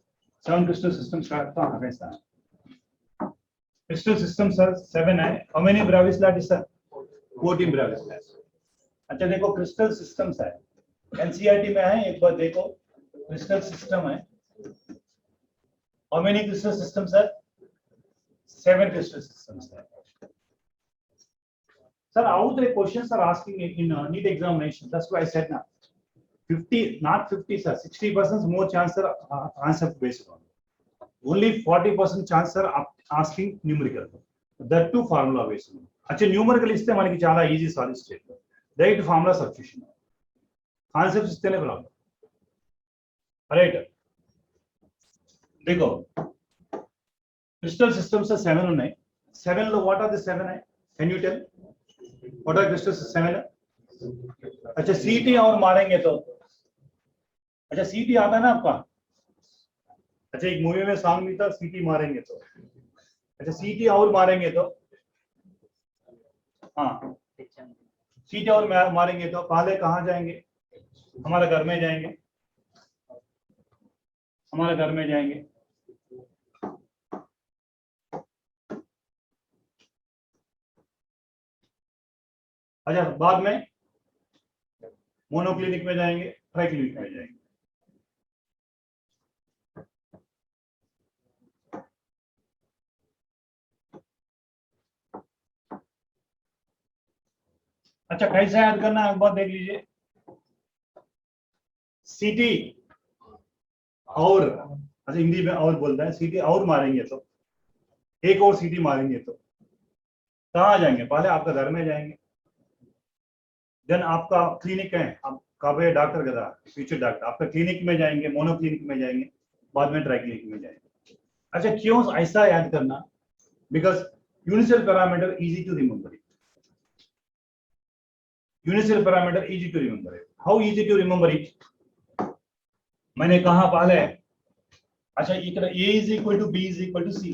Speaker 1: 7 crystal systems का कैसा है, crystal systems are 7 है, how many Bravais lattice है, 14 Bravais lattice। अच्छा, देखो crystal systems है, NCERT में है, एक बार देखो crystal system है, how many crystal systems है, 7 crystal systems है। Sir, how the questions are asking in NEET examination, that's why I said now 50, not 50 sir, 60% more chance are answer based on, only 40% chance are asking numerical, that too formula based। अच्छा, numerical इस्ते మనకి చాలా easy solid state లో direct formula substitution, concepts ఇస్తేనే problem, right. देखो crystal systems 7 ఉన్నాయి, 7 లో what are the 7 है, can you tell what are crystal 7 है। अच्छा, सीटी और मारेंगे तो, अच्छा सीटी आता है ना आपका, अच्छा एक मूवी में सॉन्ग भी था सीटी मारेंगे तो, अच्छा सीटी और मारेंगे तो, हाँ सीटी और मारेंगे तो पहले कहाँ जाएंगे, हमारे घर में जाएंगे, हमारे घर में जाएंगे, अच्छा बाद में मोनोक्लिनिक में जाएंगे, ट्राइक्लिनिक में जाएंगे। अच्छा, कैसे याद करना है एक बार देख लीजिए, सीटी और, अच्छा हिंदी में और बोलते हैं, सीटी और मारेंगे तो, एक और सीटी मारेंगे तो कहाँ जाएंगे, पहले आपका घर में जाएंगे, देन आपका क्लिनिक है, आप कब है डॉक्टर गदा फ्यूचर डॉक्टर, आपका क्लिनिक में जाएंगे, मोनो क्लिनिक में जाएंगे, बाद में ट्राई क्लिनिक में जाएंगे। अच्छा, क्यों ऐसा याद करना, because unit cell parameter easy to remember it, unit cell parameter easy to remember it, how easy to remember it, मैंने कहा पहले, अच्छा ఇక్కడ a is equal to b is equal to c,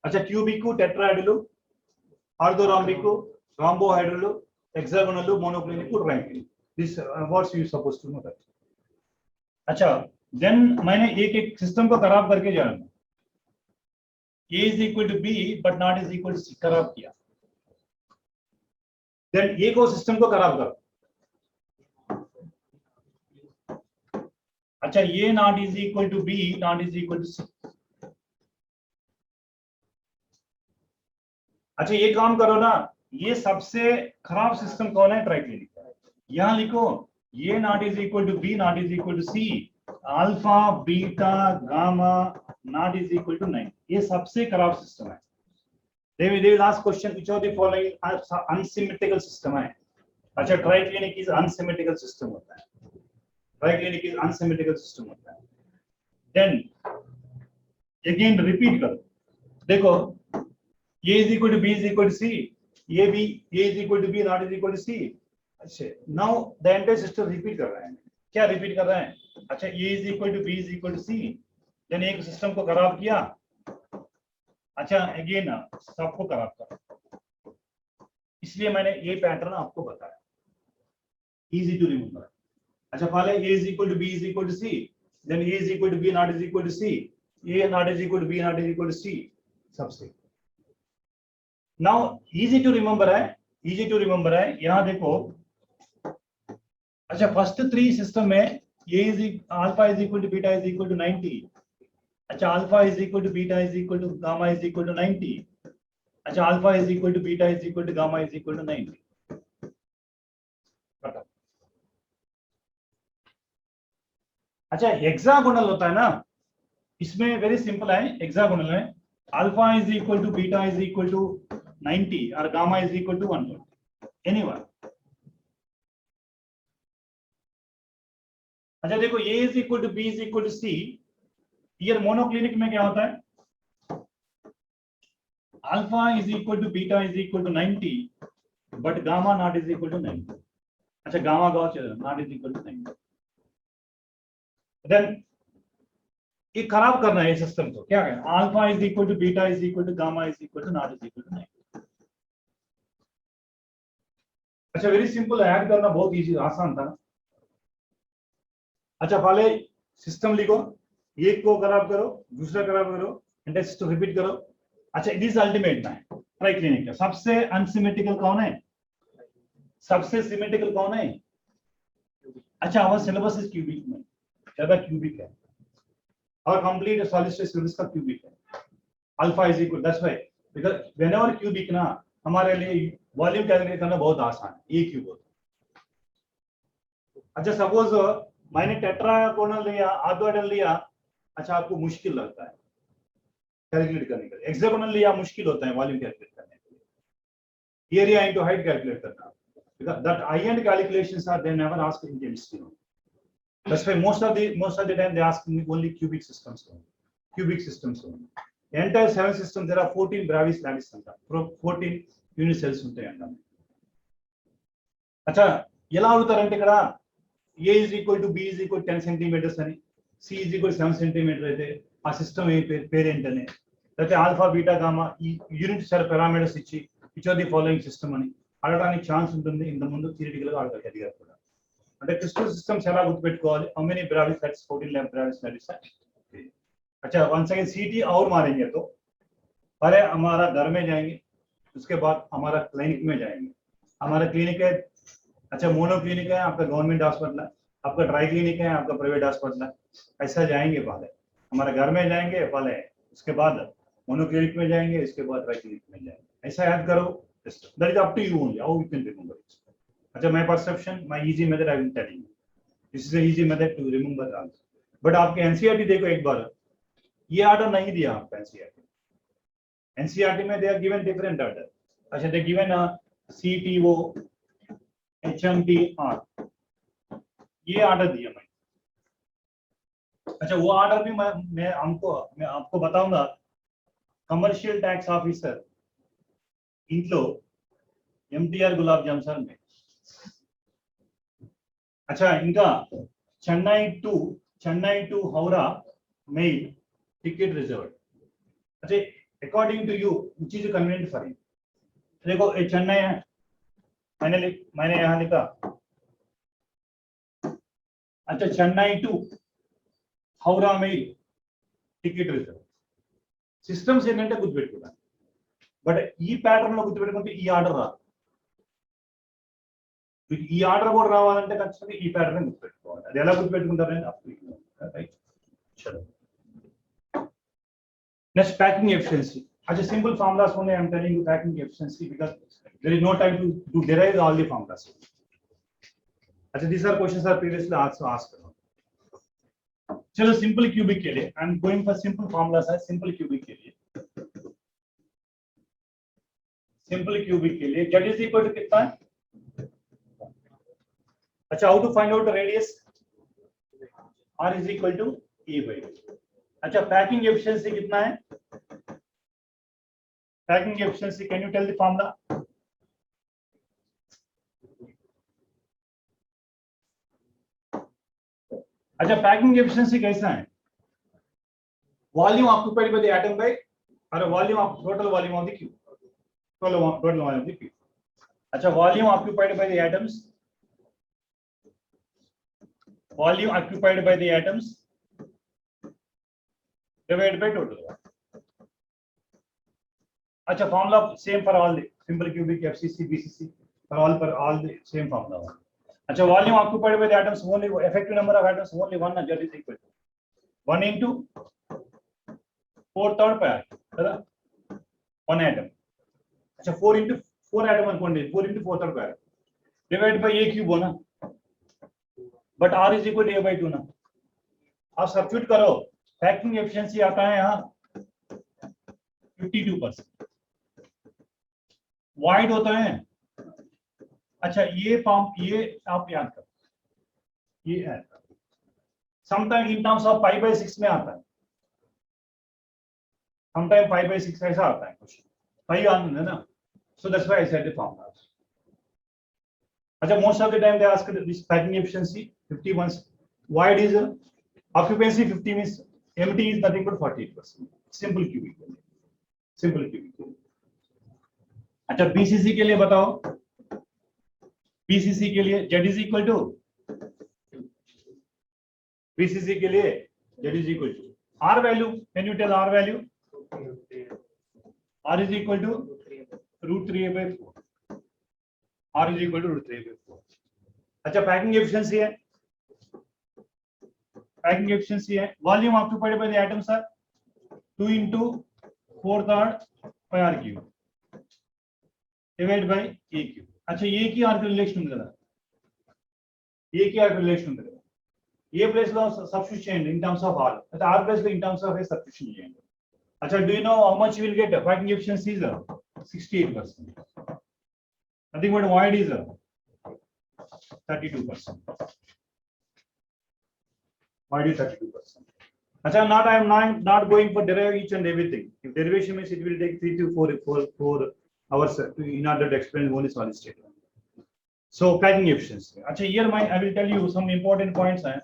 Speaker 1: अच्छा cubic tetrahedral orthorhombic rhombohedral hexagonal monoclinic triclinic, this what's you suppose to know that. अच्छा, then मैंने एक एक सिस्टम को खराब करके जाना, a is equal to b but not is equal to c खराब किया, देन एक और सिस्टम को खराब करो, अच्छा ये not is equal to b not is equal to c, अच्छा ये काम करो ना, ये सबसे खराब सिस्टम कौन है, ट्राइक्लिनिक, यहां लिखो ये not is equal to b not is equal to c, alpha beta gamma not is equal to 9, ये सबसे खराब सिस्टम है, they will ask question which of the following are unsymmetrical system है. अच्छा ट्राइक्लिनिक इज अनसिमेट्रिकल सिस्टम होता है. Triclinic is unsymmetrical system होता है. देन अगेन रिपीट करो. देखो a is equal to b is equal to c, a is equal to b not is equal to c. अच्छा now the entire system repeat कर रहा है. क्या repeat कर रहा है? अच्छा a is equal to b is equal to c. Then एक सिस्टम को खराब किया. अच्छा अगेन सबको खराब कर. इसलिए मैंने ये पैटर्न आपको बताया. Easy to remember. अच्छा पहले a is equal to b is equal to c, then a is equal to b not is equal to c, a not is equal to b not is equal to c. सबसे now easy to remember है. Easy to remember है. यहां देखो. अच्छा first three system में a is alpha is equal to beta is equal to 90. अच्छा alpha is equal to beta is equal to gamma is equal to 90. अच्छा alpha is equal to beta is equal to gamma is equal to 90. अच्छा hexagonal होता है ना, इसमें very simple है. Hexagonal है alpha is equal to beta is equal to 90 और gamma is equal to 120. Anyone. अच्छा देखो a is equal to b is equal to c. ये मोनोक्लिनिक में क्या होता है? Alpha is equal to beta is equal to 90 but gamma not is equal to 90. अच्छा gamma goes not is equal to 90. Then ये खराब करना है सिस्टम को. क्या है? Alpha is equal to beta is equal to gamma is equal to not is equal to 90. अच्छा very simple है. ऐड करना बहुत इजी आसान था. अच्छा पहले सिस्टम लिखो. एक को खराब करो, दूसरा खराब करो, एंटायर सिस्टम रिपीट करो. अच्छा इट इज अल्टीमेट में ट्राइक्लिनिक का सबसे अनसिमेट्रिकल कौन है? सबसे सिमेट्रिकल कौन है? अच्छा आवर सिलेबस इज क्यूबिक में ज्यादा क्यूबिक है और कंप्लीट सॉलिड स्टेट सिलेबस का क्यूबिक है. Alpha is equal that's why because whenever cubic ना हमारे लिए वॉल्यूम कैलकुलेट करना बहुत आसान है. ये क्यूब होता है. अच्छा सपोज मैंने टेट्रागोनल लिया, ऑर्थोगोनल लिया. अच्छा आपको मुश्किल लगता है कैलकुलेट करने के लिए. हेक्सागोनल लिया मुश्किल होता है वॉल्यूम कैलकुलेट करने के लिए. एरिया इनटू हाइट कैलकुलेट करना. because that high end calculations are they never asked in chemistry. That's why most of the time they ask me only cubic systems only. Cubic systems only. The entire 7 systems there are 14 Bravis Lavis anta 14 unit cells untayi anta. acha ela adutarante ikkada a is equal to b is equal to 10 centimeters ani, c is equal to 7 centimeter aithe aa system e parent ane leite alpha beta gamma unit cell parameters ichi which are the following system ani అడగడానికి chance ఉంటుంది. ఇంత ముందు theoretical గా అడగాలి అడిగారు కూడా. అంటే crystal systems ఎలా గుర్తుపెట్టుకోవాలి? How many Bravais lattices 14 lamp Bravais lattices है. अच्छा वन सेकंड सीटी और मारेंगे तो पहले हमारा घर में जाएंगे, उसके बाद हमारा क्लिनिक में जाएंगे. हमारा क्लिनिक है अच्छा मोनो क्लिनिक है आपका गवर्नमेंट हॉस्पिटल है, आपका ड्राई क्लिनिक है आपका प्राइवेट हॉस्पिटल है. ऐसा जाएंगे पहले हमारे घर में जाएंगे पहले, उसके बाद मोनो क्लिनिक में जाएंगे, इसके बाद ड्राई क्लिनिक में जाएंगे. ऐसा याद करो. That is up to you only how you can remember it. अच्छा my perception, my easy method I will tell you. This is a easy method to remember the answer. But आपके NCERT देखो एक बार, ये order नहीं दिया आपका NCERT. NCERT में they are given different order. अच्छा they given a CTO, HMTR. ये ऑर्डर दिया मैं. अच्छा वो ऑर्डर भी मैं आपको बताऊंगा. कमर्शियल टैक्स ऑफिसर इंట్లో ఎంటీఆర్ గులాబ్ జామ్ సార్ में. अच्छा इनका Chennai to Howrah mail ticket reserve. अच्छा according to you which is convenient for you. देखो ये चेन्नई है, मैंने यहाँ लिखा. अच्छा Chennai to Howrah mail ticket reserve. Systems ఏంటంటే గుర్తుపెట్టుకున్నాను. బట్ ఈ ప్యాటర్న్ లో గుర్తుపెట్టుకుంటే ఈ ఆర్డర్ రాదు. ఈ ఆర్డర్ కూడా రావాలంటే ఖచ్చితంగా ఈ ప్యాటర్న్ గుర్తుపెట్టుకోవాలి. అది ఎలా గుర్తుపెట్టుకుంటారంటే రైట్. చలో నెక్స్ట్ पैकिंग एफिशिएंसी. अच्छा simple formulas only I am telling you packing efficiency because there is no time to derive all the formulas. अच्छा these are questions are previously also asked. चलो simple cubic के लिए I am going for simple formulas है. Simple cubic के लिए simple cubic के लिए z is equal to कितना है? अच्छा, how to find out radius? r is equal to a/2। अच्छा, पैकिंग एफिशिएंसी कितना है? Packing efficiency, can you tell the formula? अच्छा, पैकिंग एफिशिएंसी कैसा है? Volume occupied by the atom by और volume of total volume of the cube, total volume of the cube. अच्छा, volume occupied by the atoms, volume occupied by the atoms divided by total volume. अच्छा, formula same for all the simple cubic, FCC, BCC, for all the same formula. अच्छा, volume occupied by the atoms only, effective number of atoms only one, z is equal to 1 into 4/3 pi r, है ना? 1 atom. अच्छा, 4 into 4 atom अनुकोंडे 4 into 4/3 pi r divided by a cube होना, but r is equal to a/2 ना। आप substitute करो, packing efficiency आता है यहाँ 52%। वाइड होता है, अच्छा ये फॉर्म, ये आप याद करो, ये है समटाइम इन टर्म्स ऑफ π/6 में आता है, समटाइम π/6 ऐसा आता है कुछ, पाई आना है ना, so that's why I said the formula. अच्छा, most of the time they ask this packing efficiency 51, wide is occupancy 50 means empty is nothing but 48%, simple cubic, simple cubic। अच्छा, BCC के लिए बताओ, BCC के लिए z is equal to, BCC के लिए z is equal to r value, can you tell r value? r is equal to √3a/4, r is equal to √3a/4। अच्छा, packing efficiency है, पैकिंग एफिशिएंसी है, volume occupied by the atoms are 2 into 4/3 pi r cube divided by a cube। अच्छा, ये की r का relation मिलेगा, ये की r का रिलेशन मिलेगा, ये प्लेस लो substitute change in terms of r, अच्छा r प्लेस लो in terms of a substitution change. अच्छा, do you know how much you will get? Packing efficiency is 68%, nothing but void is 32%, void is 32%। अच्छा, not I am not going for derive each and everything, if derivation means it will take 3 to 4 hours in order to explain only solid state। so packing efficiency, अच्छा here I will tell you some important points हैं।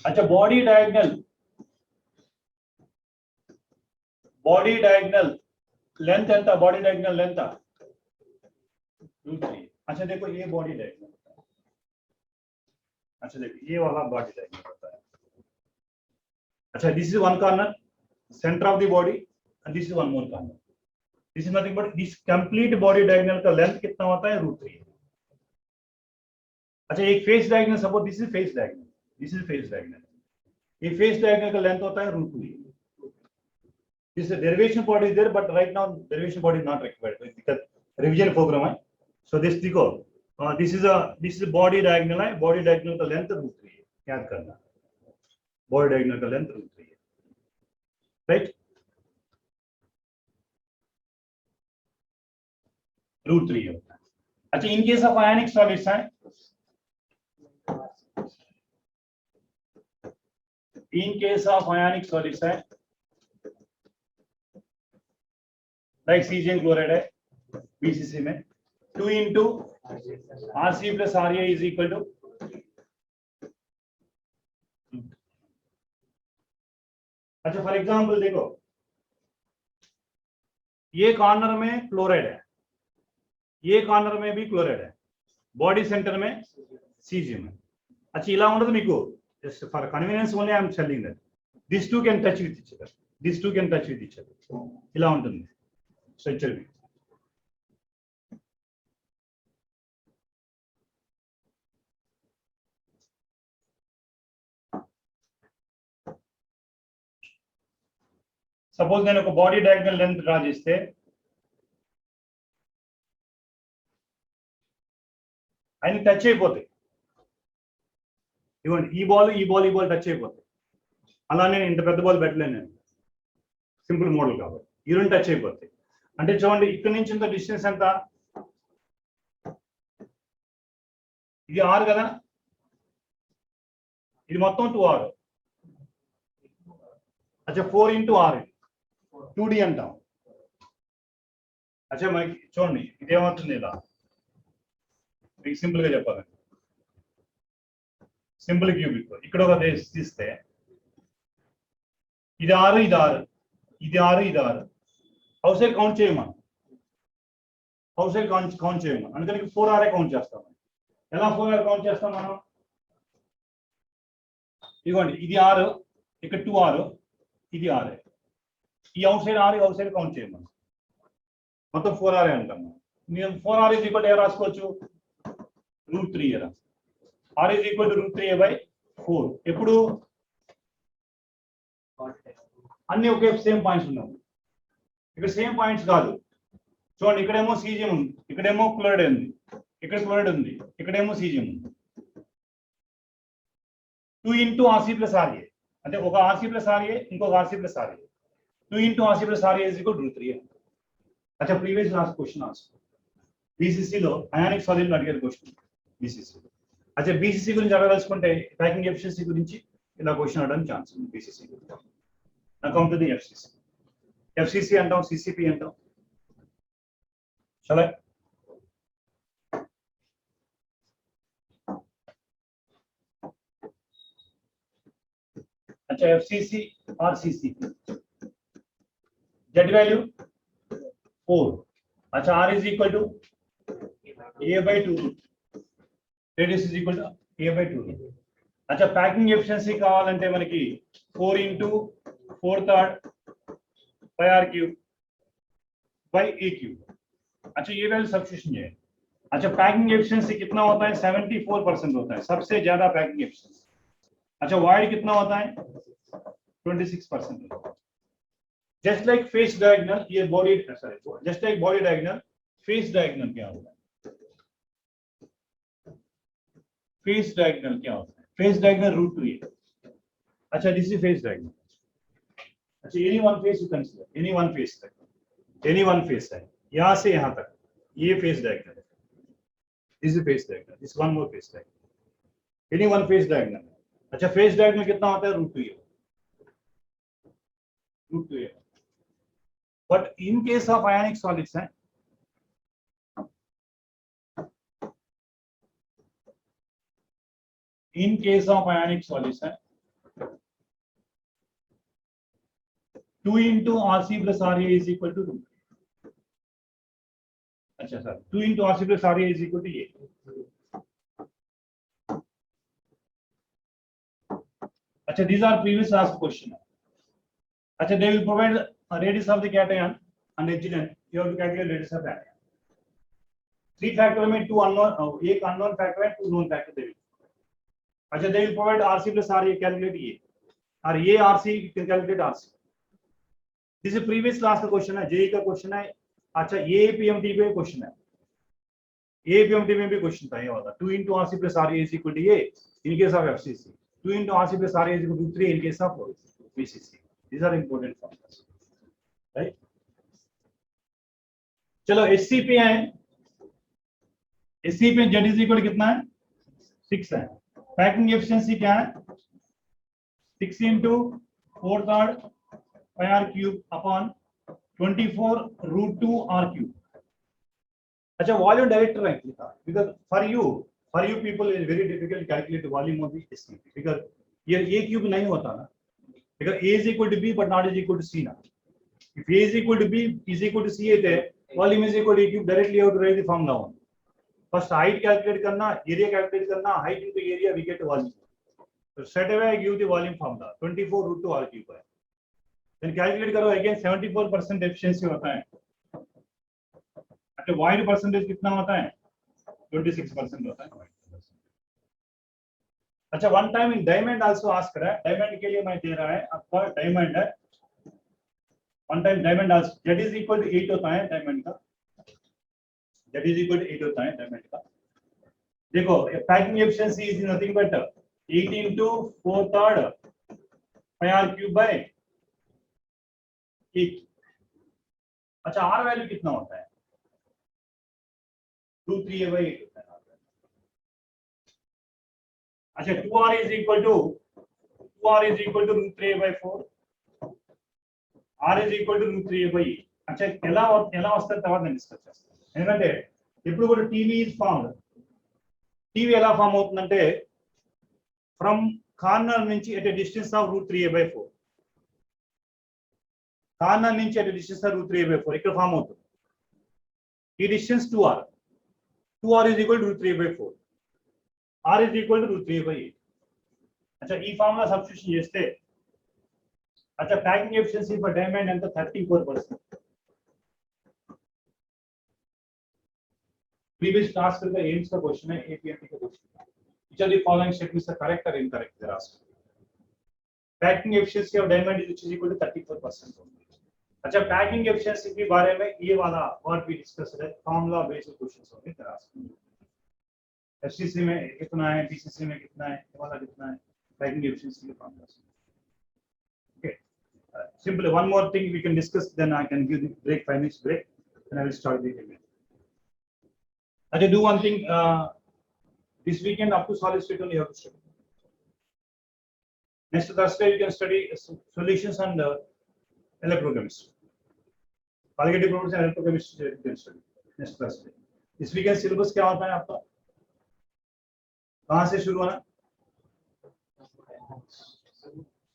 Speaker 1: अच्छा, body diagonal length ఎంత? Body diagonal length √3। अच्छा देखो, ये body diagonal होता है, अच्छा देखो ये वाला बॉडी डायगोनल होता है। अच्छा, this is one corner, centre of the body, and this is one more corner, this is nothing but this complete body diagonal का लेंथ कितना होता है? √3। अच्छा, एक face diagonal, suppose this is face diagonal, this is face diagonal, ये face diagonal का length होता है √2। This derivation part is there, but right now derivation part is not required because revision program है। So this देखो, this is body diagonal है, body diagonal का length √3 है, याद करना, body diagonal का length √3 है, right? √3 होता है। अच्छा, in case of ionic solids है, in case of ionic solids है, लाइक सीजियम क्लोराइड है BCC में, 2 into RC plus RA is equal to, अच्छा फॉर एग्जांपल देखो, ये कॉर्नर में क्लोराइड है, ये कॉर्नर में भी क्लोराइड है, बॉडी सेंटर में सीजियम है। अच्छा, ఇలా ఉండదు మీకు, just for convenience only I am telling that these two can touch with each other, these two can touch with each other, ఇలా ఉంటుంది स्ट्रक्चर में। సపోజ్ నేను ఒక బాడీ డయాగ్నల్ లెంత్ డ్రా చేస్తే, ఆయన టచ్ అయిపోతాయి, ఇవ్వండి ఈ బాల్ టచ్ అయిపోతాయి, అలా నేను ఇంత పెద్ద బాల్ పెట్టలేను నేను, సింపుల్ మోడల్ కాబట్టి ఈ రెండు టచ్ అయిపోతాయి. అంటే చూడండి ఇక్కడ నుంచి ఇంత డిస్టెన్స్ ఎంత, ఇది 6 కదా, ఇది మొత్తం 2R. అచ్చా 4 into 6 2D అంటాం. అచ్చా మనకి చూడండి ఇదేమవుతుంది, ఇలా మీకు సింపుల్ గా చెప్పాలండి, సింపుల్ క్యూబిక్ ఇక్కడ ఒక తీస్తే ఇది 6 ఇది 6 ఇది 6 ఇది 6 హౌస్ సైడ్ కౌంట్ చేయమా, హౌస్ సైడ్ కౌంట్ చేయమా, అందుకని 4R కౌంట్ చేస్తాం. ఎలా 4R కౌంట్ చేస్తాం మనం, ఇదిగోండి ఇది 6 ఇక్కడ 2R ఇది 6, ఈ out side 6 out side count చేయమని మొత్తం 4R అంటాం. మేము 4R ఏ రాసుకోవచ్చు, √3 R √3a/4. ఎప్పుడు అన్ని ఒకే సేమ్ పాయింట్స్ ఉన్నాం, ఇక్కడ సేమ్ పాయింట్స్ కాదు. చూడండి ఇక్కడేమో సీజియం ఉంది, ఇక్కడేమో క్లోరైడ్ ఉంది, ఇక్కడ క్లోరైడ్ ఉంది, ఇక్కడేమో సీజియం ఉంది. 2 into RC + RA అంటే ఒక RC + RA ఇంకొక RC + RA. 2 into RC + RA = √3a. अच्छा previous last question answer BCC లో అయానిక్ సాలిడ్ లో అడిగారు క్వశ్చన్ बीसीसी లో. अच्छा बीसीसी గురించి అడగాల్సుకుంటే ప్యాకింగ్ ఎఫిషియన్సీ గురించి ఇలా క్వశ్చన్ అడగడానికి ఛాన్స్ ఉంది बीसीसी గురించి. నా కమ్ టు ది एफसीसी అంటాం, सीसीपी అంటాం. चले अच्छा एफसीसी और सीसीपी जेड वैल्यू 4. अच्छा R is equal to a/2, radius is equal to a/2. अच्छा पैकिंग एफिशिएंसी కావాలంటే మనకి 4 into 4/3 pi r cube by a cube. अच्छा ये वैल्यू सब्स्टिट्यूशन है. अच्छा पैकिंग एफिशिएंसी कितना होता है, 74% होता है, सबसे ज्यादा पैकिंग एफिशिएंसी. अच्छा वाइड कितना होता है, 26% होता है. जस्ट लाइक फेस डायगोनल, ये body sorry just like body diagonal, face diagonal क्या होता है, फेस डायगोनल क्या होता है, फेस डायगोनल √3a. अच्छा दिस इज फेस डायगोनल. अच्छा any one face you consider, any one face तक, एनी वन फेस है यहां से यहां तक, ये फेस डायगोनल है, this is face diagonal, this one more face diagonal, any one face diagonal. अच्छा फेस डायगोनल कितना होता है, √3a. But in case of ionic solids है, in case of ionic solids है 2 into RC + RA is equal to 2. अच्छा sir 2 into RC + RA is equal to a. अच्छा these are previous asked question. अच्छा they will provide radius of the cation and cation, you have to calculate radius of cation. 3 factor में 2 unknown, एक unknown factor है, 2 known factor देंगे. अच्छा they will provide RC + RA, calculate ये, और ये RC can calculate RC. this is previous class का question है, जेई का क्वेश्चन है. अच्छा ये पीएमटी पे क्वेश्चन है, ये पीएमटी में भी क्वेश्चन था ये वाला. 2 into RC + RA is equal to a in case of FCC, 2 into RC + RA is equal to 3 in case of BCC. These are important formulas, right? चलो HCP है, HCP Z is equal कितना है, 6 है. Packing efficiency क्या है, 6 into 4/3 pi r cube upon 24 √2 r cube. अच्छा volume director है because for you people is very difficult to calculate the volume of the HCP because ये a cube नहीं होता ना, because a is equal to b but not is equal to c ना. if a is equal to b is equal to c है, volume is equal to a cube, directly you have to write the formula one. first height calculate करना, area calculate करना, height into area we get volume. so straight away I give the volume formula 24 √2 r cube है. then calculate करो again 74% efficiency होता है. अच्छा wide percentage कितना होता है, 26% होता है. अच्छा one time in diamond also ask करा है, डायमंड के लिए मैं दे रहा है आपका डायमंड है. One time diamond also Z is equal to 8 होता है डायमंड का, Z is equal to 8 होता है डायमंड का. देखो packing efficiency is nothing but 8 into 4/3 πr³ by 8। अच्छा r वैल्यू कितना होता है? √3a/8 होता है। अच्छा 2r is equal to √3a/4, r is equal to √3a/8। अच्छा ఎలా వస్తుంది తర్వాత నేను డిస్కస్ చేస్తాను. ఎందుకంటే ఇప్పుడు కూడా టీవీ ఇస్ ఫార్మ్డ్. టీవీ ఎలా ఫామ్ అవుతుందంటే ఫ్రమ్ కార్నర్ నుంచి at a distance of √3a/4, corner నుంచి at a distance of √3a/4 ఇక్కడ ఫామ్ అవుతుంది. ఈ distance 2r is equal to √3a/4, r is equal to √3a/8। अच्छा ఈ ఫార్ములా సబ్స్టిట్యూషన్ చేస్తే अच्छा पैकिंग एफिशिएंसी फॉर डायमंड ఎంత 34%। प्रीवियस टास्क का एम्स का क्वेश्चन है, एपीएमटी का क्वेश्चन है। which of the following statements are correct or incorrect they are asked. Packing efficiency of diamond is equal to 34% only। अच्छा packing efficiency के बारे में ये वाला व्हाट वी डिस्कस्ड है, फार्मूला बेस्ड क्वेश्चंस होंगे they are asked। एफसीसी में कितना है, बीसीसी में कितना है, ये वाला कितना है, पैकिंग एफिशिएंसी के formula. Simply one more thing we can discuss, then I can give the break, 5 minutes break, and I will start the debate. I do one thing, this weekend up to solid state only you have to study. Next Thursday you can study solutions on electrochemistry. Qualitative problems and electrochemistry you can study next Thursday. This weekend syllabus क्या होता है आपका? कहाँ से शुरू होना?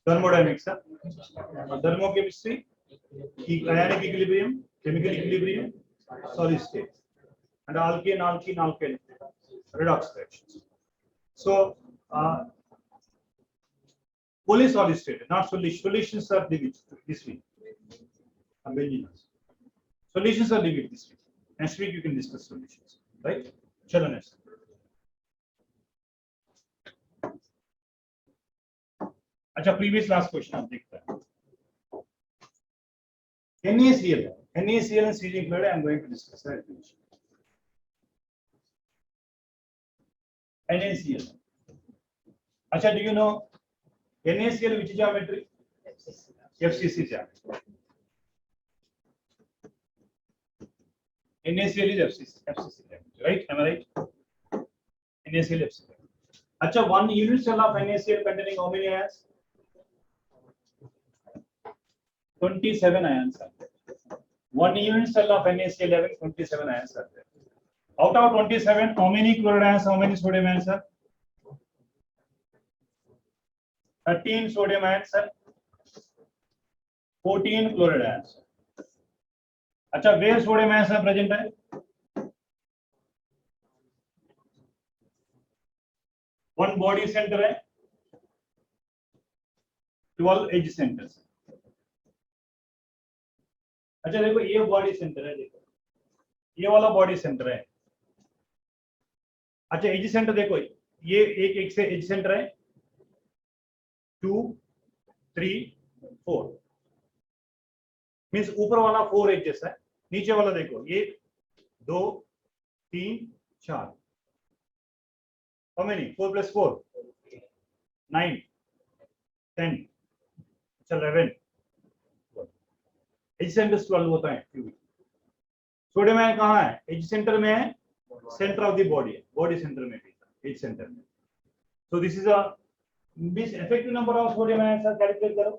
Speaker 1: Thermodynamics, thermochemistry, ionic equilibrium, chemical equilibrium, solid state, and alkane redox reactions. So only solid state, not solutions are divided this week. Solutions are divided this week. Next week you can discuss solutions, right? Chalo next. अच्छा previous last question आप देखते हैं। NaCl and CJ chloride I am going to discuss that. NaCl. अच्छा do you know NaCl which geometry? FCC geometry. NaCl is FCC geometry, right? Am I right? NaCl FCC. अच्छा one unit cell of NaCl containing how many ions? 27 ions are there. One unit cell of NaCl having 27 ions are there. Out of 27, how many chloride ions, how many sodium ions are? 13 sodium ions are, 14 chloride ions. अच्छा where sodium ions are present है? One body center है, 12 edge centers। अच्छा देखो ये body centre है, देखो ये वाला बॉडी सेंटर है। अच्छा एज सेंटर देखो ये एक से एज सेंटर है 2 3 4 मींस ऊपर वाला 4 एजेस है, नीचे वाला देखो 1 2 3 4 how many 4 plus 4 9 10 अच्छा 11 एज सेंटर 12 होता है। सोडियम आयन कहाँ है? एज सेंटर में है, सेंटर ऑफ द बॉडी है, बॉडी सेंटर में भी एज सेंटर में। So this is a means effective number of sodium ion sir calculate करो,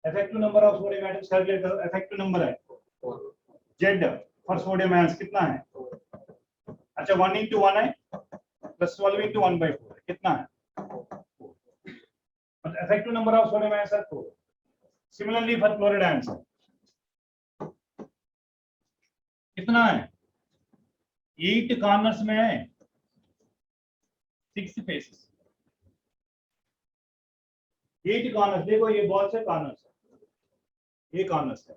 Speaker 1: effective number of sodium ion calculate करो। इफेक्टिव नंबर है जेड फॉर सोडियम आयन कितना है? अच्छा 1 into 1 है प्लस 12 into 1/4 कितना है? Effective number of sodium ion sir 4। Similarly for chloride ions कितना है? 8 कॉर्नर्स में है, 6 फेसेस। 8 कॉर्नर्स देखो ये बहुत से कॉर्नर्स है, ये कॉर्नर्स है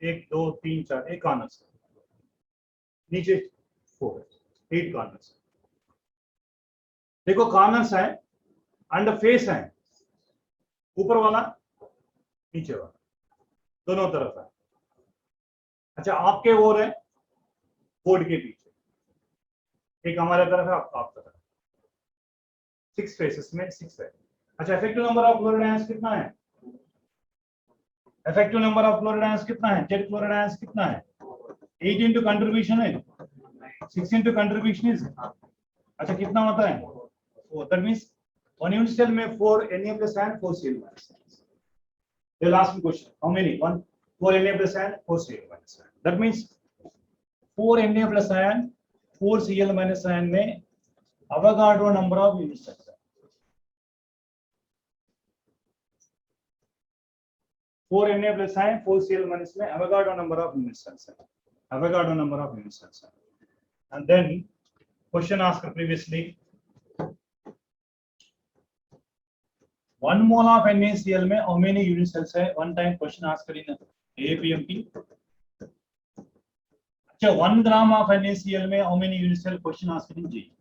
Speaker 1: 1 2 3 4 एक कॉर्नर्स है, नीचे 4 8 कॉर्नर्स। देखो कॉर्नर्स है एंड फेस है, ऊपर वाला नीचे वाला दोनों तरफ है। अच्छा आपके ओर है बोर्ड के पीछे, एक हमारे तरफ है आपका तरफ। 6 फेसेस में 6 है। अच्छा effective number of chloride ions कितना है? Effective number of chloride ions कितना है? जेड क्लोराइड आयंस कितना है? 8 इंटू कंट्रीब्यूशन है, 6 इंटू कंट्रीब्यूशन इज, अच्छा कितना होता है? 4. That means one unit cell में 4 Na plus and 4 Cl minus. The last question, how many? 4 Na plus and 4 Cl minus. That means 4 Na plus and 4 Cl minus में Avogadro number of unit cells है. 4 Na plus and 4 Cl minus में Avogadro number of unit cells है. Avogadro number of unit cells है. And then question asked previously, 1 mole of NaCl में how many unit cells है? One time question asked in APMT. अच्छा 1 gram of NaCl में how many unit cell? Question asked in G.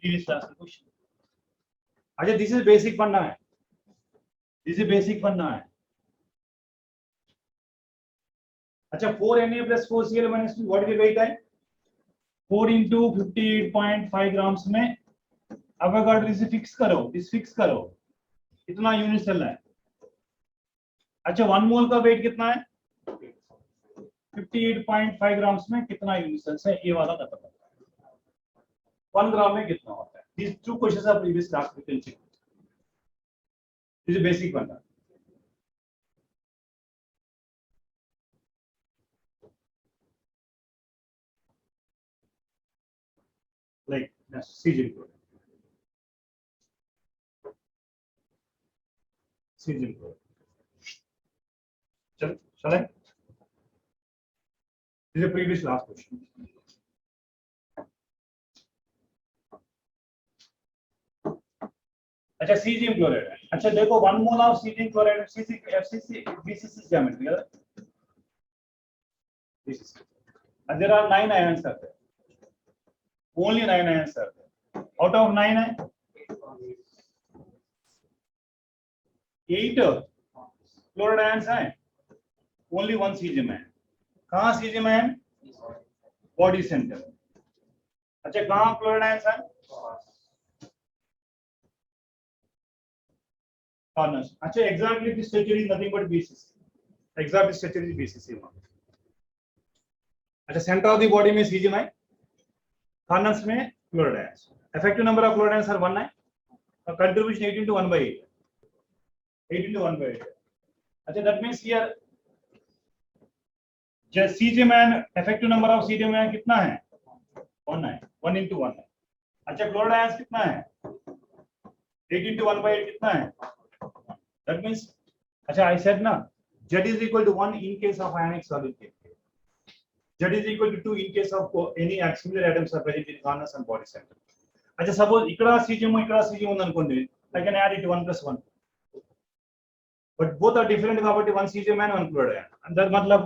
Speaker 1: Previous class question. अच्छा this is basic फंडा है. This is basic फंडा है. अच्छा 4 Na plus 4 Cl minus 2 what is the weight है? 4 into 58.5 grams में Avogadro इसे फिक्स करो, इस फिक्स करो कितना यूनिट सेल है? अच्छा 1 मोल का वेट कितना है? 58.5 ग्राम्स में कितना यूनिट सेल्स है? ये वाला पता करना है. 1 ग्राम में कितना होता है? These two questions are previous class we can check. This is basic one. Like cesium chloride. Cesium chloride. Shall I? This is a previous last question. अच्छा cesium chloride है. अच्छा देखो 1 mole of cesium chloride FCC BCC geometry है. BCC. And there are 9 ions are there. Only 9 ions are there. Out of 9 है 8 chloride ions हैं. Only 1 cesium है. कहाँ cesium है? Body center. अच्छा कहाँ chloride ions हैं? Corners. अच्छा exactly this structure is nothing but BCC. Exactly structure is BCC. अच्छा center of the body में cesium है. Corners में chloride ions. Effective number of chloride ions are 1 है. Contribution 8 into 1 by 8. 8 into 1 by 8. अच्छा that means here just cesium and effective number of cesium है कितना है? 1 है. 1 into 1 है. अच्छा chloride ions कितना है? 8 into 1 by 8 कितना है? That means अच्छा I said ना Z is equal to 1 in case of ionic solid case. Z is equal to 2 in case of any similar atoms are present in corners and body center. अच्छा suppose ఇక్కడ cesium ఉంది అనుకోండి, I can add it 1 plus 1. But both are different కాబట్టి 1 cesium and 1 chloride ion. And that मतलब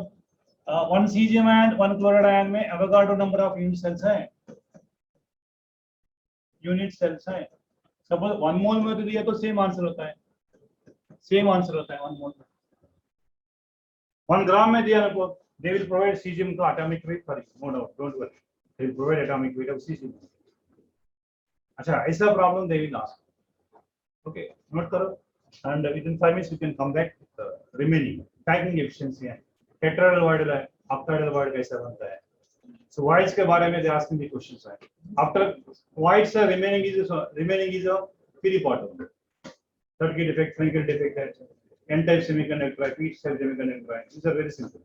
Speaker 1: 1 cesium and 1 chloride ion में Avogadro number of unit cells है. Unit cells है. Suppose 1 mole में तो दिया तो same answer होता है. Same answer होता है 1 mole में. 1 gram में दिया ना they will provide cesium to atomic weight for you. No doubt, don't worry. They will provide atomic weight of cesium. अच्छा ऐसा problem they will ask. Okay, note करो. And within 5 minutes we can come back with the remaining packing efficiency है. Tetrahedral void है, octahedral void कैसा बनता है? So voids के बारे में they asking the questions है. After voids remaining is a free part of it. Circuit defect, Frankel defect, N-type semiconductor, P-type semiconductor. These are very simple.